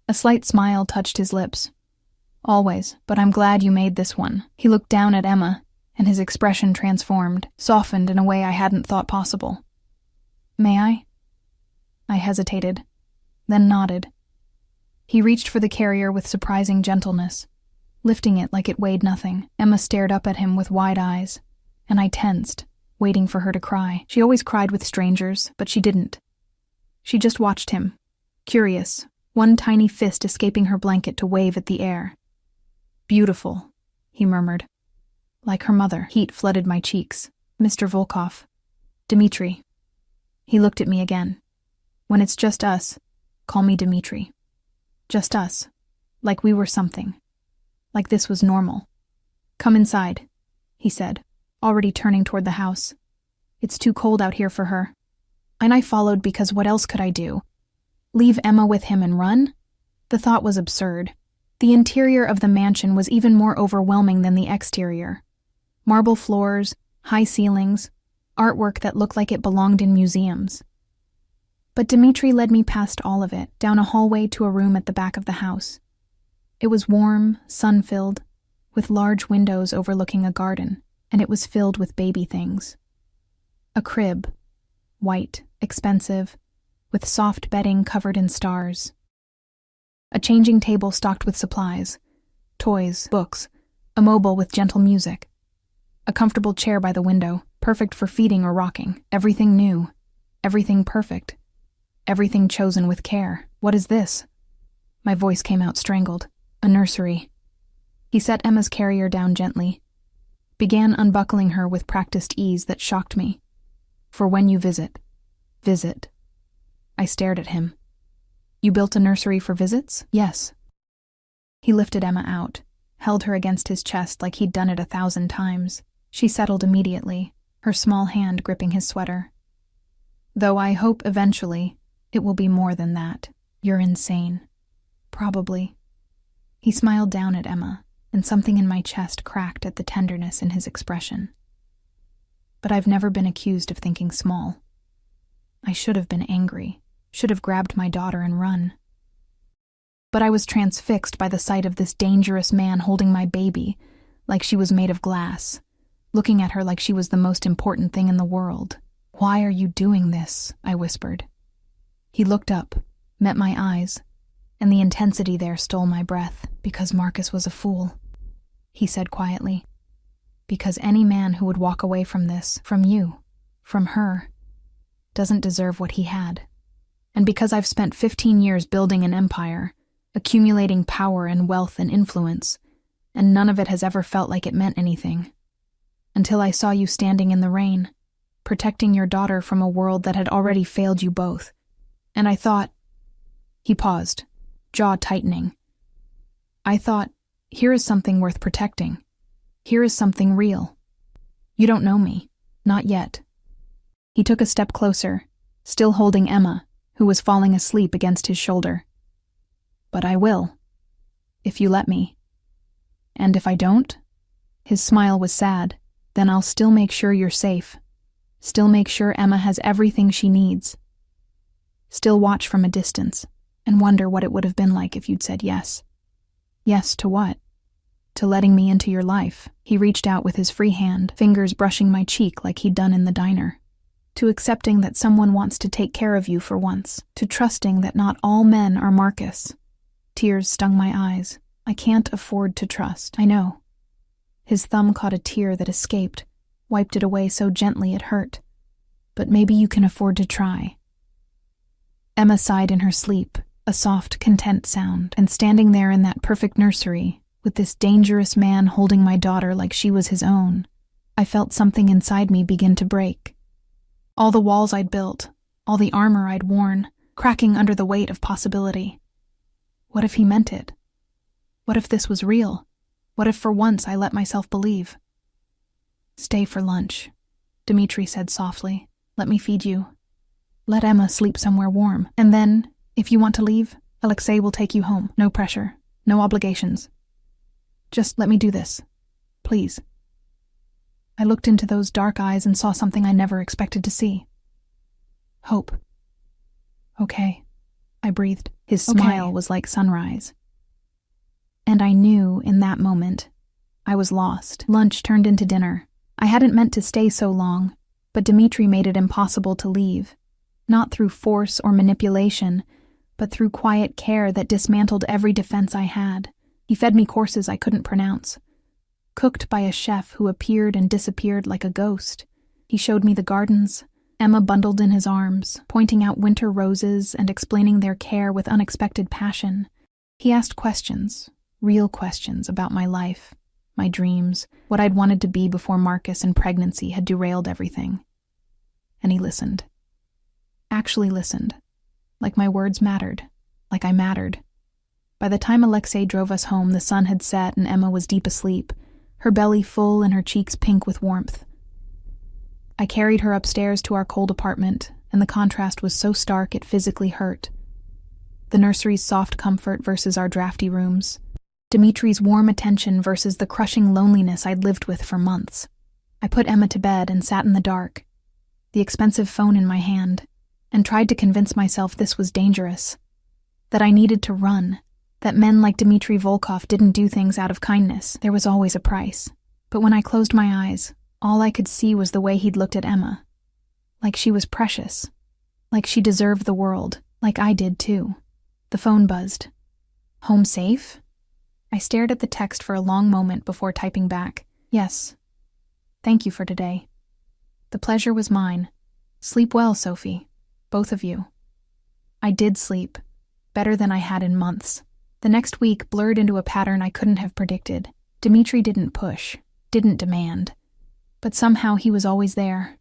A slight smile touched his lips. "Always, but I'm glad you made this one." He looked down at Emma, and his expression transformed, softened in a way I hadn't thought possible. "May I?" I hesitated, then nodded. He reached for the carrier with surprising gentleness, lifting it like it weighed nothing. Emma stared up at him with wide eyes, and I tensed, waiting for her to cry. She always cried with strangers, but she didn't. She just watched him, curious, one tiny fist escaping her blanket to wave at the air. "Beautiful," he murmured. Like her mother, heat flooded my cheeks. "Mr. Volkov. Dmitri." He looked at me again. "When it's just us, call me Dmitri. Just us. Like we were something. Like this was normal." "Come inside," he said, already turning toward the house. "It's too cold out here for her." And I followed because what else could I do? Leave Emma with him and run? The thought was absurd. The interior of the mansion was even more overwhelming than the exterior. Marble floors, high ceilings, artwork that looked like it belonged in museums. But Dmitri led me past all of it, down a hallway to a room at the back of the house. It was warm, sun-filled, with large windows overlooking a garden, and it was filled with baby things. A crib, white, expensive, with soft bedding covered in stars. A changing table stocked with supplies, toys, books, a mobile with gentle music. A comfortable chair by the window, perfect for feeding or rocking. Everything new. Everything perfect. Everything chosen with care. What is this? My voice came out strangled. A nursery. He set Emma's carrier down gently, began unbuckling her with practiced ease that shocked me. For when you visit. I stared at him. You built a nursery for visits? Yes. He lifted Emma out, held her against his chest like he'd done it 1,000 times. She settled immediately, her small hand gripping his sweater. Though I hope eventually it will be more than that. You're insane. Probably. He smiled down at Emma, and something in my chest cracked at the tenderness in his expression. But I've never been accused of thinking small. I should have been angry, should have grabbed my daughter and run. But I was transfixed by the sight of this dangerous man holding my baby, like she was made of glass, looking at her like she was the most important thing in the world. Why are you doing this? I whispered. He looked up, met my eyes, and the intensity there stole my breath. Because Marcus was a fool, he said quietly. Because any man who would walk away from this, from you, from her, doesn't deserve what he had. And because I've spent 15 years building an empire, accumulating power and wealth and influence, and none of it has ever felt like it meant anything. Until I saw you standing in the rain, protecting your daughter from a world that had already failed you both. And I thought... He paused, jaw tightening. I thought, here is something worth protecting. Here is something real. You don't know me. Not yet. He took a step closer, still holding Emma, who was falling asleep against his shoulder. But I will. If you let me. And if I don't? His smile was sad. Then I'll still make sure you're safe. Still make sure Emma has everything she needs. Still watch from a distance and wonder what it would have been like if you'd said yes. Yes to what? To letting me into your life. He reached out with his free hand, fingers brushing my cheek like he'd done in the diner. To accepting that someone wants to take care of you for once. To trusting that not all men are Marcus. Tears stung my eyes. I can't afford to trust. I know. His thumb caught a tear that escaped, wiped it away so gently it hurt. But maybe you can afford to try. Emma sighed in her sleep, a soft, content sound, and standing there in that perfect nursery, with this dangerous man holding my daughter like she was his own, I felt something inside me begin to break. All the walls I'd built, all the armor I'd worn, cracking under the weight of possibility. What if he meant it? What if this was real? What if for once I let myself believe? Stay for lunch, Dmitri said softly. Let me feed you. Let Emma sleep somewhere warm. And then, if you want to leave, Alexei will take you home. No pressure, no obligations. Just let me do this. Please. I looked into those dark eyes and saw something I never expected to see. Hope. Okay, I breathed. His smile was like sunrise. And I knew, in that moment, I was lost. Lunch turned into dinner. I hadn't meant to stay so long, but Dmitri made it impossible to leave. Not through force or manipulation, but through quiet care that dismantled every defense I had. He fed me courses I couldn't pronounce, cooked by a chef who appeared and disappeared like a ghost. He showed me the gardens, Emma bundled in his arms, pointing out winter roses and explaining their care with unexpected passion. He asked questions, real questions about my life, my dreams, what I'd wanted to be before Marcus and pregnancy had derailed everything. And he listened. Actually listened. Like my words mattered. Like I mattered. By the time Alexei drove us home, the sun had set and Emma was deep asleep, her belly full and her cheeks pink with warmth. I carried her upstairs to our cold apartment, and the contrast was so stark it physically hurt. The nursery's soft comfort versus our drafty rooms. Dimitri's warm attention versus the crushing loneliness I'd lived with for months. I put Emma to bed and sat in the dark, the expensive phone in my hand, and tried to convince myself this was dangerous, that I needed to run, that men like Dmitri Volkov didn't do things out of kindness. There was always a price. But when I closed my eyes, all I could see was the way he'd looked at Emma. Like she was precious. Like she deserved the world. Like I did too. The phone buzzed. Home safe? I stared at the text for a long moment before typing back. Yes. Thank you for today. The pleasure was mine. Sleep well, Sophie. Both of you. I did sleep. Better than I had in months. The next week blurred into a pattern I couldn't have predicted. Dimitri didn't push, didn't demand. But somehow he was always there.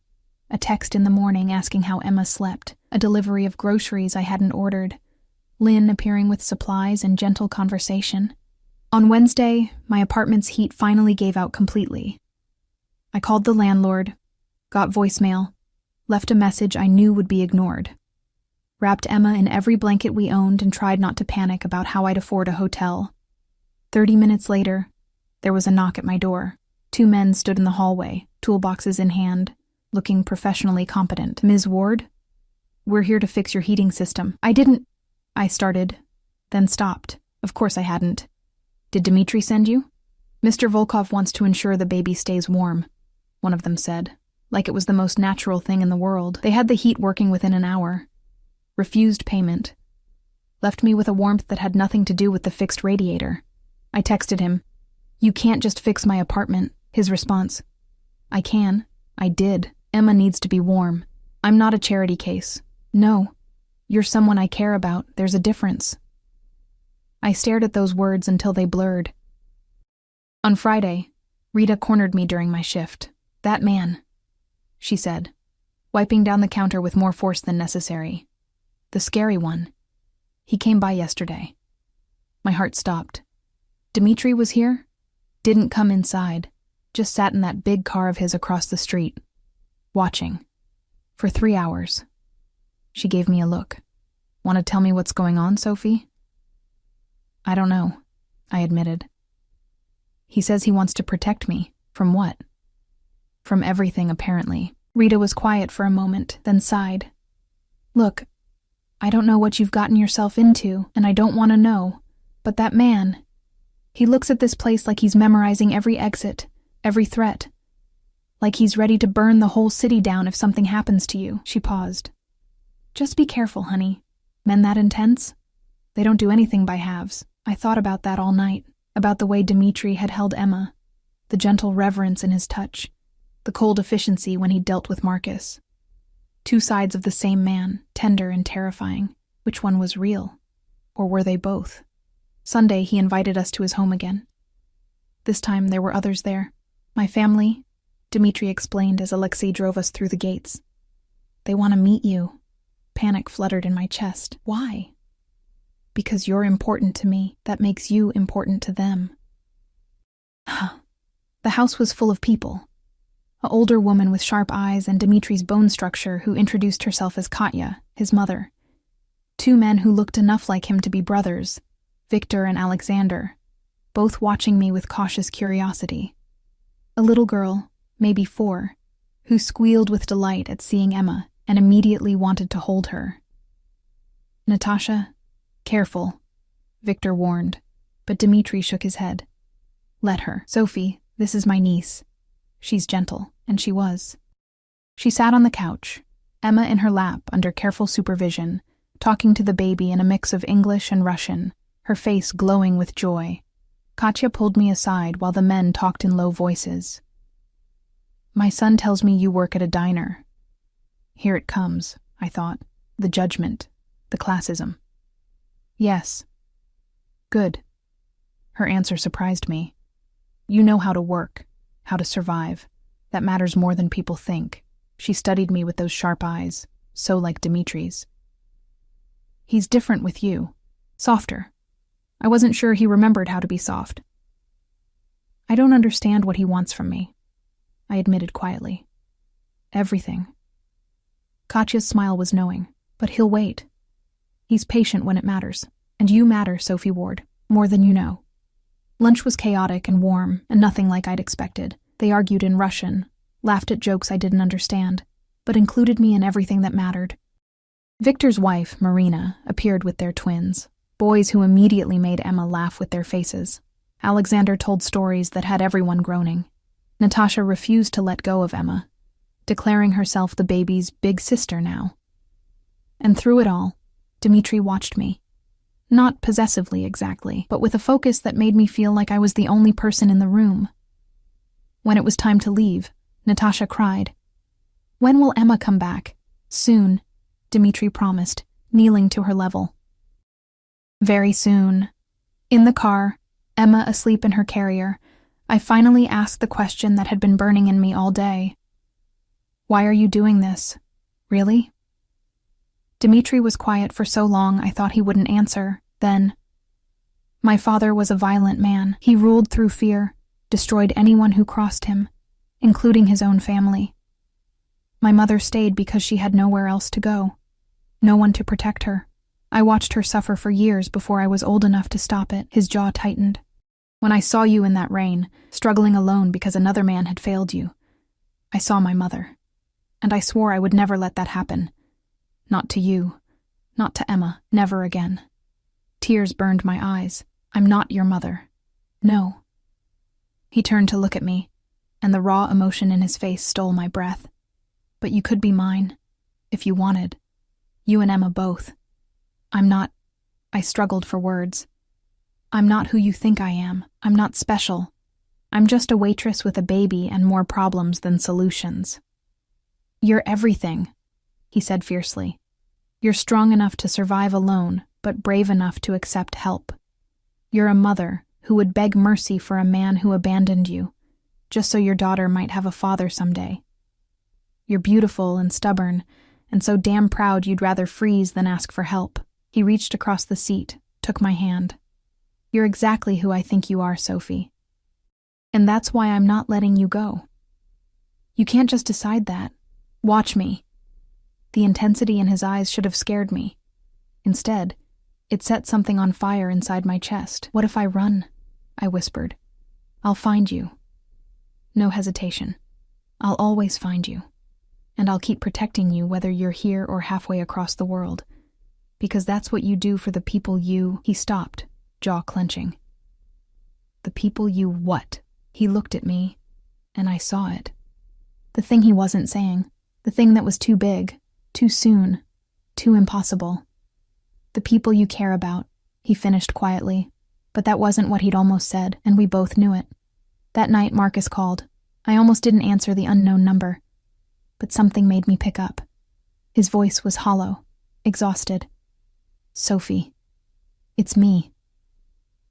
A text in the morning asking how Emma slept, a delivery of groceries I hadn't ordered, Lynn appearing with supplies and gentle conversation. On Wednesday, my apartment's heat finally gave out completely. I called the landlord, got voicemail, left a message I knew would be ignored. Wrapped Emma in every blanket we owned and tried not to panic about how I'd afford a hotel. 30 minutes later, there was a knock at my door. 2 men stood in the hallway, toolboxes in hand, looking professionally competent. Ms. Ward? We're here to fix your heating system. I started, then stopped. Of course I hadn't. Did Dimitri send you? Mr. Volkov wants to ensure the baby stays warm, one of them said, like it was the most natural thing in the world. They had the heat working within an hour. Refused payment. Left me with a warmth that had nothing to do with the fixed radiator. I texted him, "You can't just fix my apartment." His response, "I can. I did. Emma needs to be warm. I'm not a charity case. No. You're someone I care about. There's a difference." I stared at those words until they blurred. On Friday, Rita cornered me during my shift. "That man," she said, wiping down the counter with more force than necessary. "The scary one. He came by yesterday." My heart stopped. Dimitri was here? Didn't come inside. Just sat in that big car of his across the street. Watching. For 3 hours. She gave me a look. "Want to tell me what's going on, Sophie?" "I don't know," I admitted. "He says he wants to protect me. From what?" "From everything, apparently." Rita was quiet for a moment, then sighed. "Look, I don't know what you've gotten yourself into, and I don't want to know, but that man, he looks at this place like he's memorizing every exit, every threat. Like he's ready to burn the whole city down if something happens to you." She paused. "Just be careful, honey. Men that intense? They don't do anything by halves." I thought about that all night, about the way Dimitri had held Emma, the gentle reverence in his touch, the cold efficiency when he dealt with Marcus. 2 sides of the same man, tender and terrifying. Which one was real? Or were they both? Sunday, he invited us to his home again. This time, there were others there. "My family," Dimitri explained as Alexei drove us through the gates. "They want to meet you." Panic fluttered in my chest. "Why?" "Because you're important to me. That makes you important to them." The house was full of people. An older woman with sharp eyes and Dimitri's bone structure who introduced herself as Katya, his mother. 2 men who looked enough like him to be brothers, Victor and Alexander, both watching me with cautious curiosity. A little girl, maybe 4, who squealed with delight at seeing Emma and immediately wanted to hold her. "Natasha, careful," Victor warned, but Dimitri shook his head. "Let her. Sophie, this is my niece. She's gentle," and she was. She sat on the couch, Emma in her lap under careful supervision, talking to the baby in a mix of English and Russian, her face glowing with joy. Katya pulled me aside while the men talked in low voices. "My son tells me you work at a diner." Here it comes, I thought. The judgment, the classism. "Yes." "Good." Her answer surprised me. "You know how to work, how to survive. That matters more than people think." She studied me with those sharp eyes, so like Dimitri's. "He's different with you. Softer. I wasn't sure he remembered how to be soft." "I don't understand what he wants from me," I admitted quietly. "Everything." Katya's smile was knowing, but he'll wait. He's patient when it matters, and you matter, Sophie Ward, more than you know. Lunch was chaotic and warm, and nothing like I'd expected. They argued in Russian, laughed at jokes I didn't understand, but included me in everything that mattered. Victor's wife, Marina, appeared with their twins, boys who immediately made Emma laugh with their faces. Alexander told stories that had everyone groaning. Natasha refused to let go of Emma, declaring herself the baby's big sister now. And through it all, Dimitri watched me. Not possessively exactly, but with a focus that made me feel like I was the only person in the room. When it was time to leave, Natasha cried. When will Emma come back? Soon, Dmitri promised, kneeling to her level. Very soon. In the car, Emma asleep in her carrier, I finally asked the question that had been burning in me all day. Why are you doing this? Really? Dmitri was quiet for so long I thought he wouldn't answer. Then, my father was a violent man. He ruled through fear, destroyed anyone who crossed him, including his own family. My mother stayed because she had nowhere else to go, no one to protect her. I watched her suffer for years before I was old enough to stop it. His jaw tightened. When I saw you in that rain, struggling alone because another man had failed you, I saw my mother. And I swore I would never let that happen. Not to you, not to Emma, never again. Tears burned my eyes. I'm not your mother. No. He turned to look at me, and the raw emotion in his face stole my breath. But you could be mine, if you wanted. You and Emma both. I'm not... I struggled for words. I'm not who you think I am. I'm not special. I'm just a waitress with a baby and more problems than solutions. You're everything, he said fiercely. You're strong enough to survive alone, but brave enough to accept help. You're a mother who would beg mercy for a man who abandoned you, just so your daughter might have a father someday. You're beautiful and stubborn, and so damn proud you'd rather freeze than ask for help. He reached across the seat, took my hand. You're exactly who I think you are, Sophie. And that's why I'm not letting you go. You can't just decide that. Watch me. The intensity in his eyes should have scared me. Instead, it set something on fire inside my chest. What if I run? I whispered. I'll find you. No hesitation. I'll always find you. And I'll keep protecting you whether you're here or halfway across the world. Because that's what you do for the people you... He stopped, jaw clenching. The people you what? He looked at me, and I saw it. The thing he wasn't saying. The thing that was too big, too soon, too impossible. The people you care about, he finished quietly. But that wasn't what he'd almost said, and we both knew it. That night, Marcus called. I almost didn't answer the unknown number. But something made me pick up. His voice was hollow, exhausted. Sophie. It's me.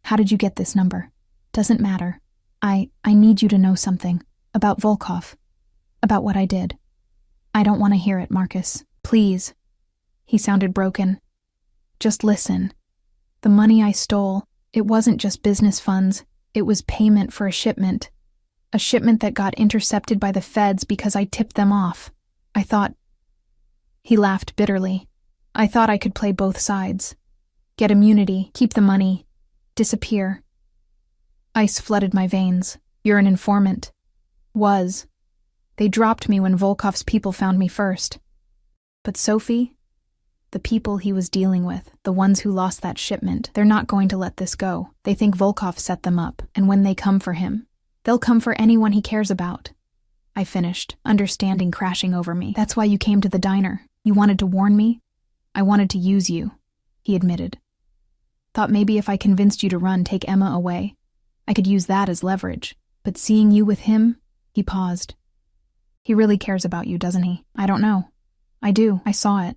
How did you get this number? Doesn't matter. I need you to know something. About Volkov. About what I did. I don't want to hear it, Marcus. Please. He sounded broken. Just listen. The money I stole, it wasn't just business funds. It was payment for a shipment. A shipment that got intercepted by the feds because I tipped them off. I thought... He laughed bitterly. I thought I could play both sides. Get immunity, keep the money, disappear. Ice flooded my veins. You're an informant. Was. They dropped me when Volkov's people found me first. But Sophie, the people he was dealing with, the ones who lost that shipment, they're not going to let this go. They think Volkov set them up, and when they come for him, they'll come for anyone he cares about. I finished, understanding crashing over me. That's why you came to the diner. You wanted to warn me? I wanted to use you, he admitted. Thought maybe if I convinced you to run, take Emma away, I could use that as leverage. But seeing you with him, he paused. He really cares about you, doesn't he? I don't know. I do. I saw it.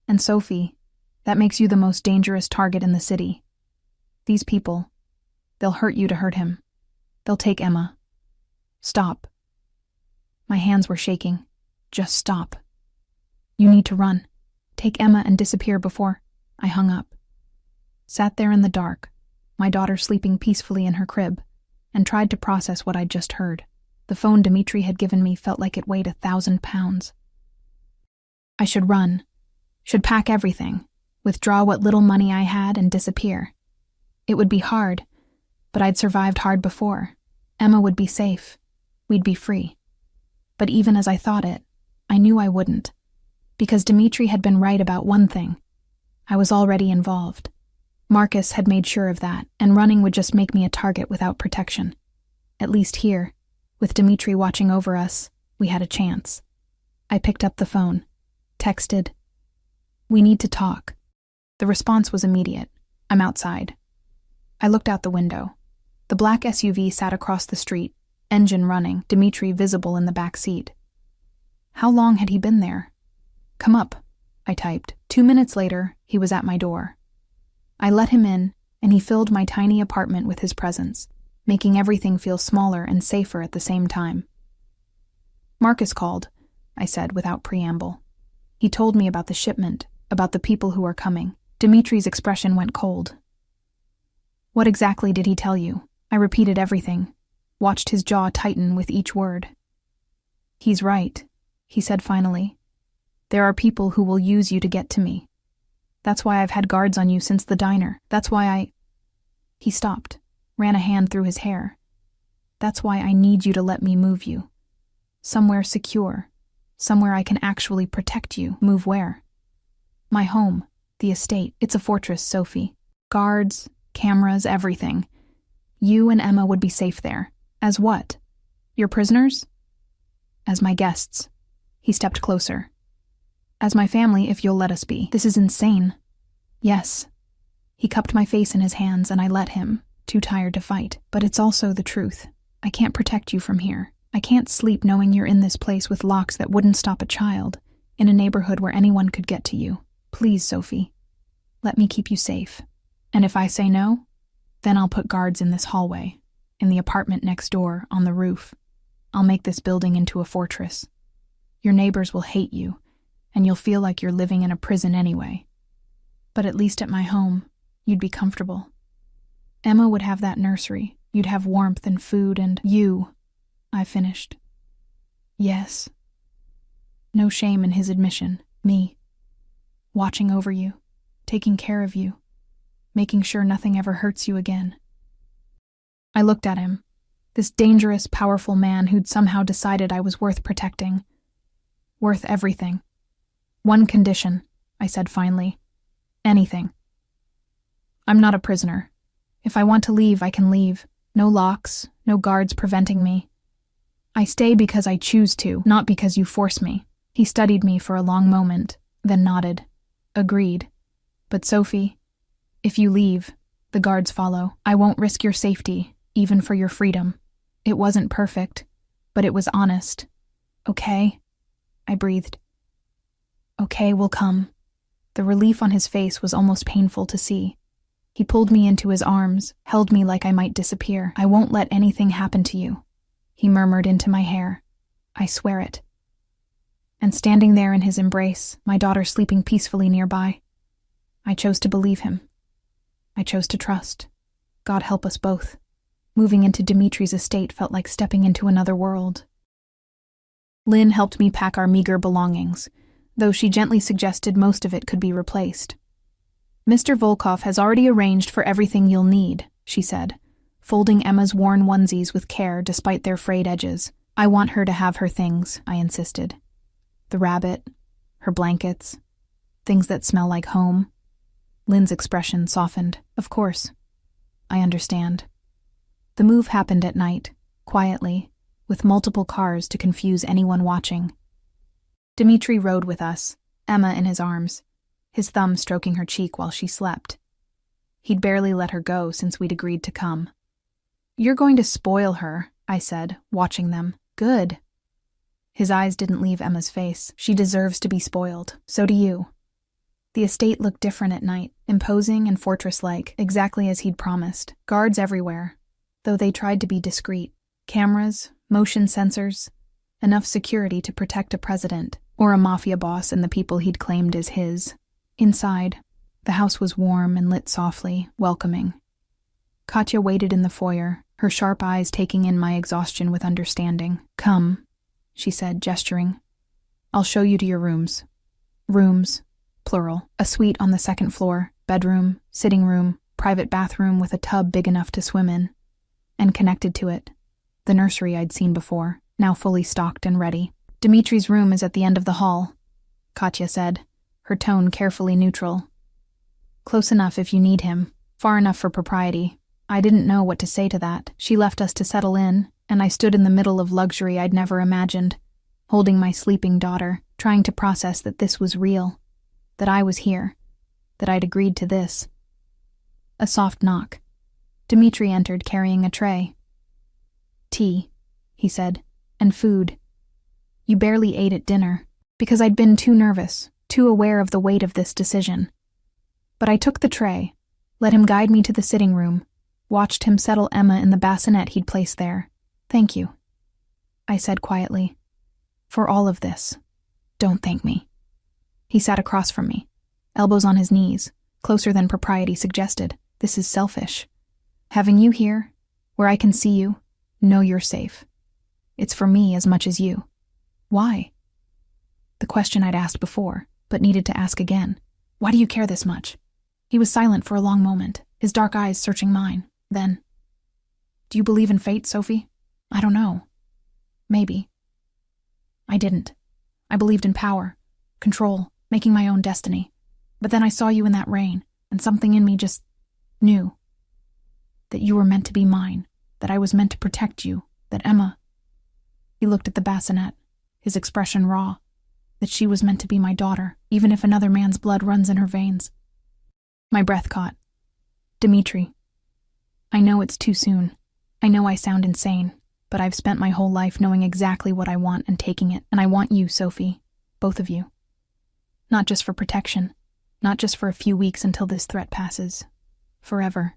And Sophie, that makes you the most dangerous target in the city. These people, they'll hurt you to hurt him. They'll take Emma. Stop. My hands were shaking. Just stop. You need to run. Take Emma and disappear before... I hung up. Sat there in the dark, my daughter sleeping peacefully in her crib, and tried to process what I'd just heard. The phone Dmitri had given me felt like it weighed 1,000 pounds. I should run. Should pack everything, withdraw what little money I had, and disappear. It would be hard, but I'd survived hard before. Emma would be safe. We'd be free. But even as I thought it, I knew I wouldn't. Because Dmitri had been right about one thing. I was already involved. Marcus had made sure of that, and running would just make me a target without protection. At least here, with Dmitri watching over us, we had a chance. I picked up the phone, texted, "We need to talk." The response was immediate. "I'm outside." I looked out the window. The black SUV sat across the street, engine running, Dmitri visible in the back seat. How long had he been there? "Come up," I typed. 2 minutes later, he was at my door. I let him in, and he filled my tiny apartment with his presence, making everything feel smaller and safer at the same time. "Marcus called," I said without preamble. "He told me about the shipment, about the people who are coming." Dimitri's expression went cold. "What exactly did he tell you?" I repeated everything, watched his jaw tighten with each word. "He's right," he said finally. "There are people who will use you to get to me. That's why I've had guards on you since the diner. That's why I—" He stopped, ran a hand through his hair. "That's why I need you to let me move you. Somewhere secure. Somewhere I can actually protect you." "Move where?" "My home. The estate. It's a fortress, Sophie. Guards, cameras, everything. You and Emma would be safe there. As what? Your prisoners?" "As my guests." He stepped closer. "As my family, if you'll let us be." "This is insane." "Yes." He cupped my face in his hands and I let him, too tired to fight. "But it's also the truth. I can't protect you from here. I can't sleep knowing you're in this place with locks that wouldn't stop a child, in a neighborhood where anyone could get to you. Please, Sophie, let me keep you safe. And if I say no, then I'll put guards in this hallway, in the apartment next door, on the roof. I'll make this building into a fortress. Your neighbors will hate you, and you'll feel like you're living in a prison anyway. But at least at my home, you'd be comfortable. Emma would have that nursery. You'd have warmth and food and you," I finished. "Yes." No shame in his admission. Me. Watching over you, taking care of you, making sure nothing ever hurts you again. I looked at him, this dangerous, powerful man who'd somehow decided I was worth protecting. Worth everything. "One condition," I said finally. "Anything. I'm not a prisoner. If I want to leave, I can leave. No locks, no guards preventing me. I stay because I choose to, not because you force me." He studied me for a long moment, then nodded. "Agreed. But Sophie, if you leave, the guards follow. I won't risk your safety, even for your freedom. It wasn't perfect, but it was honest. Okay?" I breathed. "Okay, we'll come." The relief on his face was almost painful to see. He pulled me into his arms, held me like I might disappear. "I won't let anything happen to you," he murmured into my hair. "I swear it." And standing there in his embrace, my daughter sleeping peacefully nearby, I chose to believe him. I chose to trust. God help us both. Moving into Dimitri's estate felt like stepping into another world. Lynn helped me pack our meager belongings, though she gently suggested most of it could be replaced. "Mr. Volkov has already arranged for everything you'll need," she said, folding Emma's worn onesies with care despite their frayed edges. "I want her to have her things," I insisted. "The rabbit, her blankets, things that smell like home." Lynn's expression softened. "Of course. I understand." The move happened at night, quietly, with multiple cars to confuse anyone watching. Dmitri rode with us, Emma in his arms, his thumb stroking her cheek while she slept. He'd barely let her go since we'd agreed to come. "You're going to spoil her," I said, watching them. "Good." His eyes didn't leave Emma's face. "She deserves to be spoiled. So do you." The estate looked different at night, imposing and fortress-like, exactly as he'd promised. Guards everywhere, though they tried to be discreet. Cameras, motion sensors, enough security to protect a president, or a mafia boss and the people he'd claimed as his. Inside, the house was warm and lit softly, welcoming. Katya waited in the foyer, her sharp eyes taking in my exhaustion with understanding. "Come," she said, gesturing. "I'll show you to your rooms." Rooms, plural. A suite on the second floor, bedroom, sitting room, private bathroom with a tub big enough to swim in. And connected to it, the nursery I'd seen before, now fully stocked and ready. "Dimitri's room is at the end of the hall," Katya said, her tone carefully neutral. "Close enough if you need him, far enough for propriety." I didn't know what to say to that. She left us to settle in, and I stood in the middle of luxury I'd never imagined, holding my sleeping daughter, trying to process that this was real, that I was here, that I'd agreed to this. A soft knock. Dmitri entered carrying a tray. "Tea," he said. And food. You barely ate at dinner, because I'd been too nervous, too aware of the weight of this decision. But I took the tray, let him guide me to the sitting room, watched him settle Emma in the bassinet he'd placed there. Thank you, I said quietly. For all of this. Don't thank me. He sat across from me, elbows on his knees, closer than propriety suggested. This is selfish. Having you here, where I can see you, know you're safe. It's for me as much as you. Why? The question I'd asked before, but needed to ask again. Why do you care this much? He was silent for a long moment, his dark eyes searching mine. Then, do you believe in fate, Sophie? I don't know. Maybe. I didn't. I believed in power, control, making my own destiny. But then I saw you in that rain, and something in me just knew that you were meant to be mine, that I was meant to protect you, that Emma... He looked at the bassinet, his expression raw, that she was meant to be my daughter, even if another man's blood runs in her veins. My breath caught. Dimitri. I know it's too soon. I know I sound insane, but I've spent my whole life knowing exactly what I want and taking it, and I want you, Sophie, both of you. Not just for protection, not just for a few weeks until this threat passes. Forever.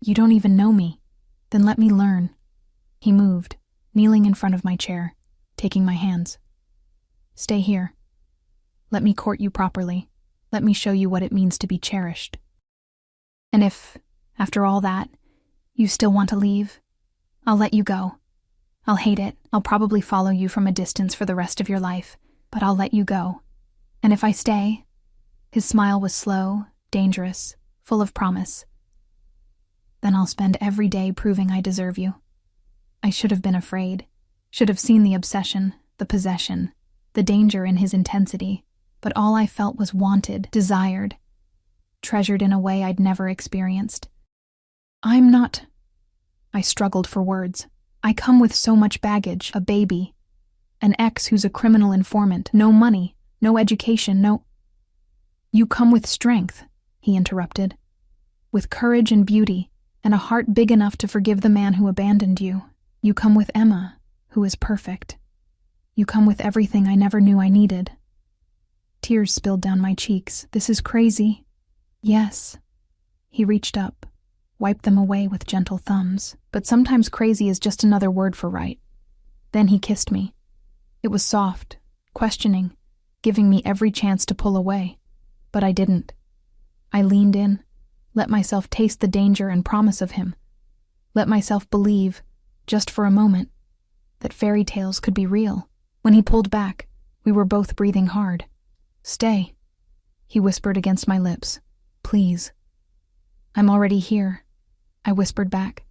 You don't even know me. Then let me learn. He moved, kneeling in front of my chair, taking my hands. Stay here. Let me court you properly. Let me show you what it means to be cherished. And if, after all that, you still want to leave, I'll let you go. I'll hate it. I'll probably follow you from a distance for the rest of your life, but I'll let you go. And if I stay... His smile was slow, dangerous, full of promise. Then I'll spend every day proving I deserve you. I should have been afraid, should have seen the obsession, the possession, the danger in his intensity, but all I felt was wanted, desired, treasured in a way I'd never experienced. I'm not... I struggled for words. I come with so much baggage, a baby, an ex who's a criminal informant, no money, no education, no... You come with strength, he interrupted, with courage and beauty, and a heart big enough to forgive the man who abandoned you. You come with Emma, who is perfect. You come with everything I never knew I needed. Tears spilled down my cheeks. This is crazy. Yes. He reached up, wiped them away with gentle thumbs. But sometimes crazy is just another word for right. Then he kissed me. It was soft, questioning, giving me every chance to pull away. But I didn't. I leaned in, let myself taste the danger and promise of him. Let myself believe, just for a moment, that fairy tales could be real. When he pulled back, we were both breathing hard. Stay, he whispered against my lips. Please. I'm already here, I whispered back.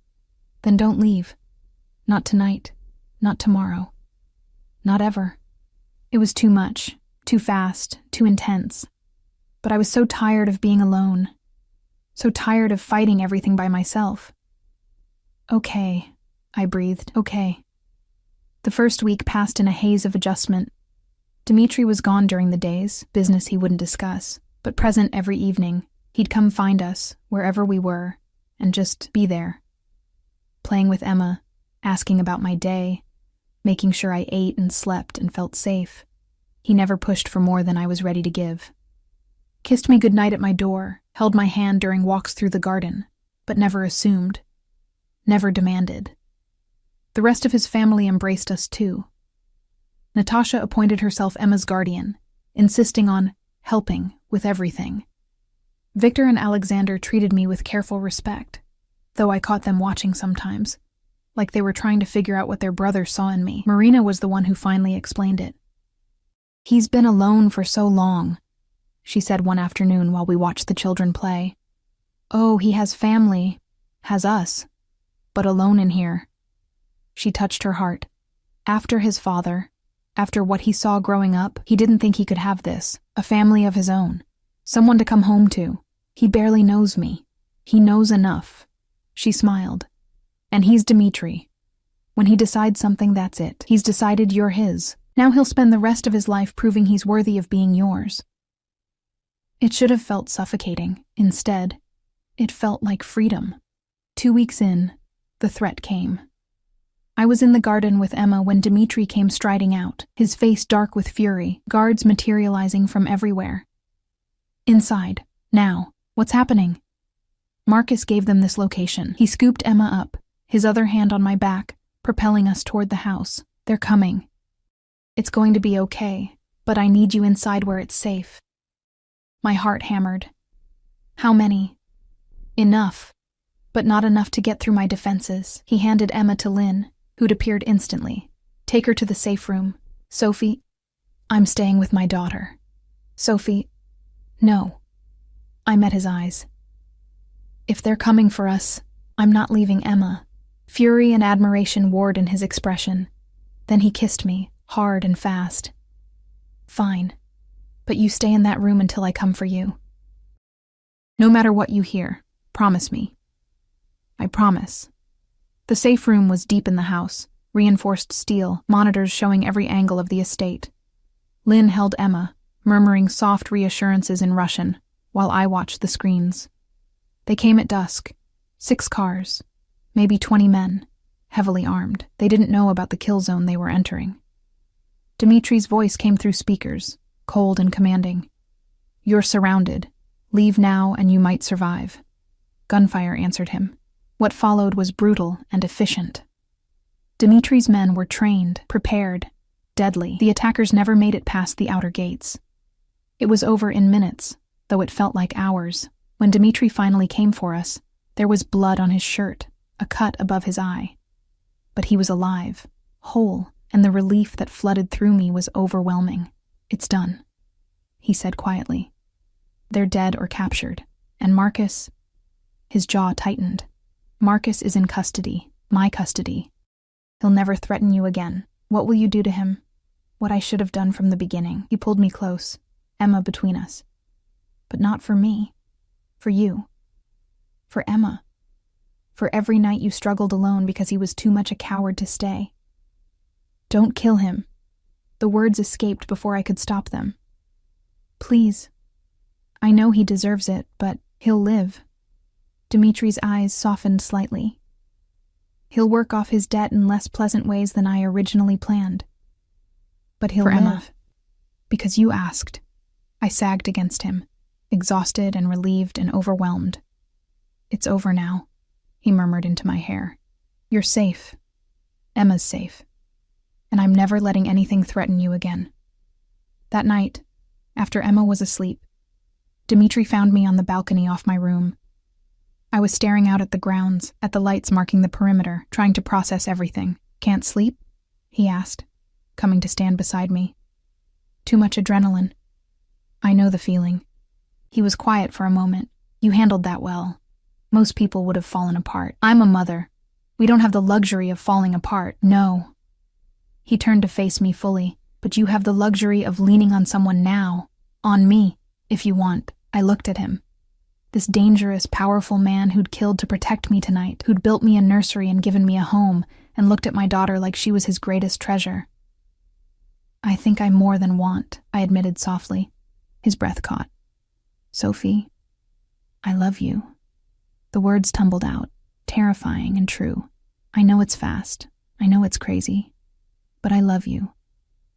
Then don't leave. Not tonight, not tomorrow, not ever. It was too much, too fast, too intense. But I was so tired of being alone, so tired of fighting everything by myself. Okay, I breathed, okay. The first week passed in a haze of adjustment. Dimitri was gone during the days, business he wouldn't discuss, but present every evening. He'd come find us, wherever we were, and just be there. Playing with Emma, asking about my day, making sure I ate and slept and felt safe. He never pushed for more than I was ready to give. Kissed me goodnight at my door, held my hand during walks through the garden, but never assumed, never demanded. The rest of his family embraced us too. Natasha appointed herself Emma's guardian, insisting on helping with everything. Victor and Alexander treated me with careful respect, though I caught them watching sometimes, like they were trying to figure out what their brother saw in me. Marina was the one who finally explained it. He's been alone for so long, she said one afternoon while we watched the children play. Oh, he has family, has us, but alone in here. She touched her heart. After his father, after what he saw growing up, he didn't think he could have this, a family of his own, someone to come home to. He barely knows me. He knows enough. She smiled. And he's Dimitri. When he decides something, that's it. He's decided you're his. Now he'll spend the rest of his life proving he's worthy of being yours. It should have felt suffocating. Instead, it felt like freedom. 2 weeks in, the threat came. I was in the garden with Emma when Dmitri came striding out, his face dark with fury, guards materializing from everywhere. Inside. Now. What's happening? Marcus gave them this location. He scooped Emma up, his other hand on my back, propelling us toward the house. They're coming. It's going to be okay, but I need you inside where it's safe. My heart hammered. How many? Enough, but not enough to get through my defenses. He handed Emma to Lynn, who'd appeared instantly. Take her to the safe room. Sophie, I'm staying with my daughter. Sophie, no. I met his eyes. If they're coming for us, I'm not leaving Emma. Fury and admiration warred in his expression. Then he kissed me, hard and fast. Fine, but you stay in that room until I come for you. No matter what you hear, promise me. I promise. The safe room was deep in the house, reinforced steel, monitors showing every angle of the estate. Lynn held Emma, murmuring soft reassurances in Russian, while I watched the screens. They came at dusk. 6 cars, maybe 20 men, heavily armed. They didn't know about the kill zone they were entering. Dmitri's voice came through speakers, cold and commanding. You're surrounded. Leave now and you might survive. Gunfire answered him. What followed was brutal and efficient. Dmitri's men were trained, prepared, deadly. The attackers never made it past the outer gates. It was over in minutes, though it felt like hours. When Dmitri finally came for us, there was blood on his shirt, a cut above his eye. But he was alive, whole, and the relief that flooded through me was overwhelming. It's done, he said quietly. They're dead or captured. And Marcus? His jaw tightened. Marcus is in custody, my custody. He'll never threaten you again. What will you do to him? What I should have done from the beginning. He pulled me close, Emma between us. But not for me. For you. For Emma. For every night you struggled alone because he was too much a coward to stay. Don't kill him. The words escaped before I could stop them. Please. I know he deserves it, but he'll live. Dmitri's eyes softened slightly. He'll work off his debt in less pleasant ways than I originally planned. But he'll live. Emma. Because you asked. I sagged against him, exhausted and relieved and overwhelmed. It's over now, he murmured into my hair. You're safe. Emma's safe. And I'm never letting anything threaten you again. That night, after Emma was asleep, Dmitri found me on the balcony off my room. I was staring out at the grounds, at the lights marking the perimeter, trying to process everything. Can't sleep? He asked, coming to stand beside me. Too much adrenaline. I know the feeling. He was quiet for a moment. You handled that well. Most people would have fallen apart. I'm a mother. We don't have the luxury of falling apart. No. He turned to face me fully. But you have the luxury of leaning on someone now. On me, if you want. I looked at him. This dangerous, powerful man who'd killed to protect me tonight, who'd built me a nursery and given me a home, and looked at my daughter like she was his greatest treasure. I think I more than want, I admitted softly. His breath caught. Sophie, I love you. The words tumbled out, terrifying and true. I know it's fast. I know it's crazy. But I love you.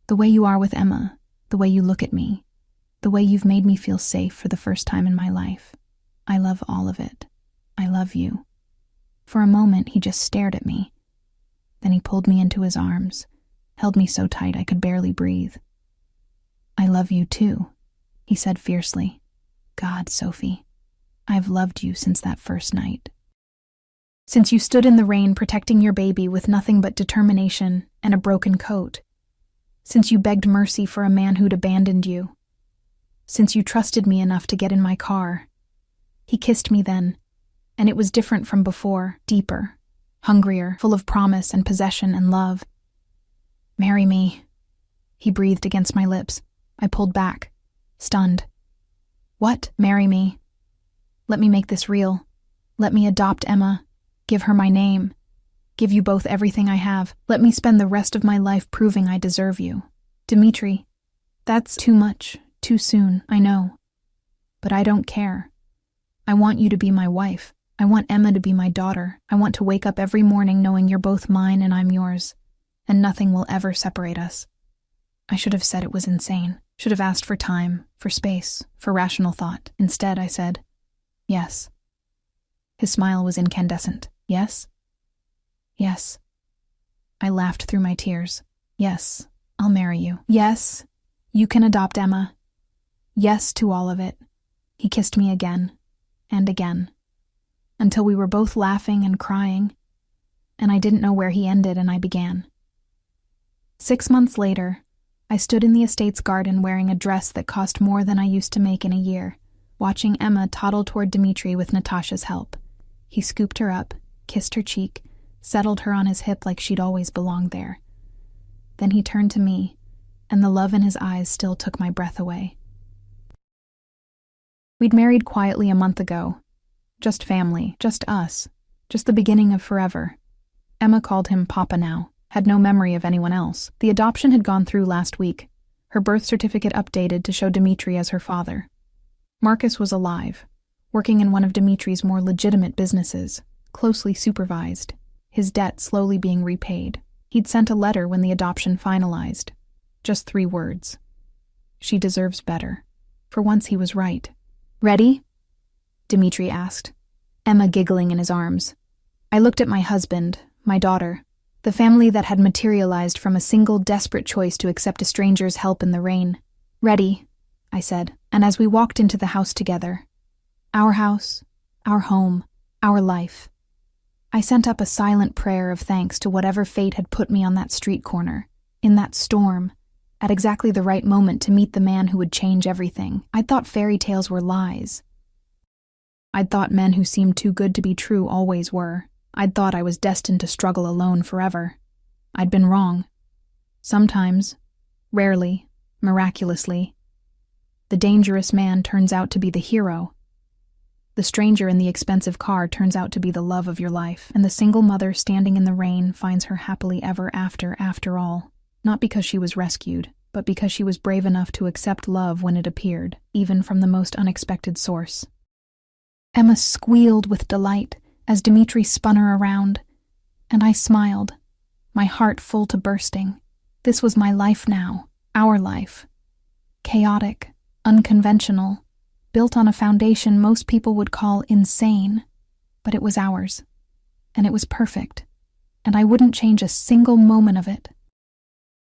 The way you are with Emma, the way you look at me, the way you've made me feel safe for the first time in my life. I love all of it. I love you. For a moment, he just stared at me. Then he pulled me into his arms, held me so tight I could barely breathe. I love you too, he said fiercely. God, Sophie, I've loved you since that first night. Since you stood in the rain protecting your baby with nothing but determination and a broken coat. Since you begged mercy for a man who'd abandoned you. Since you trusted me enough to get in my car. He kissed me then, and it was different from before, deeper, hungrier, full of promise and possession and love. Marry me, he breathed against my lips. I pulled back, stunned. What? Marry me. Let me make this real. Let me adopt Emma, give her my name, give you both everything I have. Let me spend the rest of my life proving I deserve you. Dmitri, that's too much, too soon, I know. But I don't care. I want you to be my wife. I want Emma to be my daughter. I want to wake up every morning knowing you're both mine and I'm yours, and nothing will ever separate us. I should have said it was insane. Should have asked for time, for space, for rational thought. Instead, I said, yes. His smile was incandescent. Yes? Yes. I laughed through my tears. Yes, I'll marry you. Yes, you can adopt Emma. Yes to all of it. He kissed me again, and again, until we were both laughing and crying, and I didn't know where he ended and I began. 6 months later, I stood in the estate's garden wearing a dress that cost more than I used to make in a year, watching Emma toddle toward Dmitri with Natasha's help. He scooped her up, kissed her cheek, settled her on his hip like she'd always belonged there. Then he turned to me, and the love in his eyes still took my breath away. We'd married quietly a month ago. Just family, just us, just the beginning of forever. Emma called him Papa now, had no memory of anyone else. The adoption had gone through last week, her birth certificate updated to show Dmitri as her father. Marcus was alive, working in one of Dmitri's more legitimate businesses, closely supervised, his debt slowly being repaid. He'd sent a letter when the adoption finalized. Just 3 words. She deserves better. For once he was right. Ready? Dmitri asked, Emma giggling in his arms. I looked at my husband, my daughter, the family that had materialized from a single desperate choice to accept a stranger's help in the rain. Ready, I said, and as we walked into the house together, our house, our home, our life, I sent up a silent prayer of thanks to whatever fate had put me on that street corner, in that storm, at exactly the right moment to meet the man who would change everything. I'd thought fairy tales were lies. I'd thought men who seemed too good to be true always were. I'd thought I was destined to struggle alone forever. I'd been wrong. Sometimes, rarely, miraculously, the dangerous man turns out to be the hero. The stranger in the expensive car turns out to be the love of your life, and the single mother standing in the rain finds her happily ever after all. Not because she was rescued, but because she was brave enough to accept love when it appeared, even from the most unexpected source. Emma squealed with delight as Dmitri spun her around, and I smiled, my heart full to bursting. This was my life now, our life. Chaotic, unconventional, built on a foundation most people would call insane, but it was ours, and it was perfect, and I wouldn't change a single moment of it.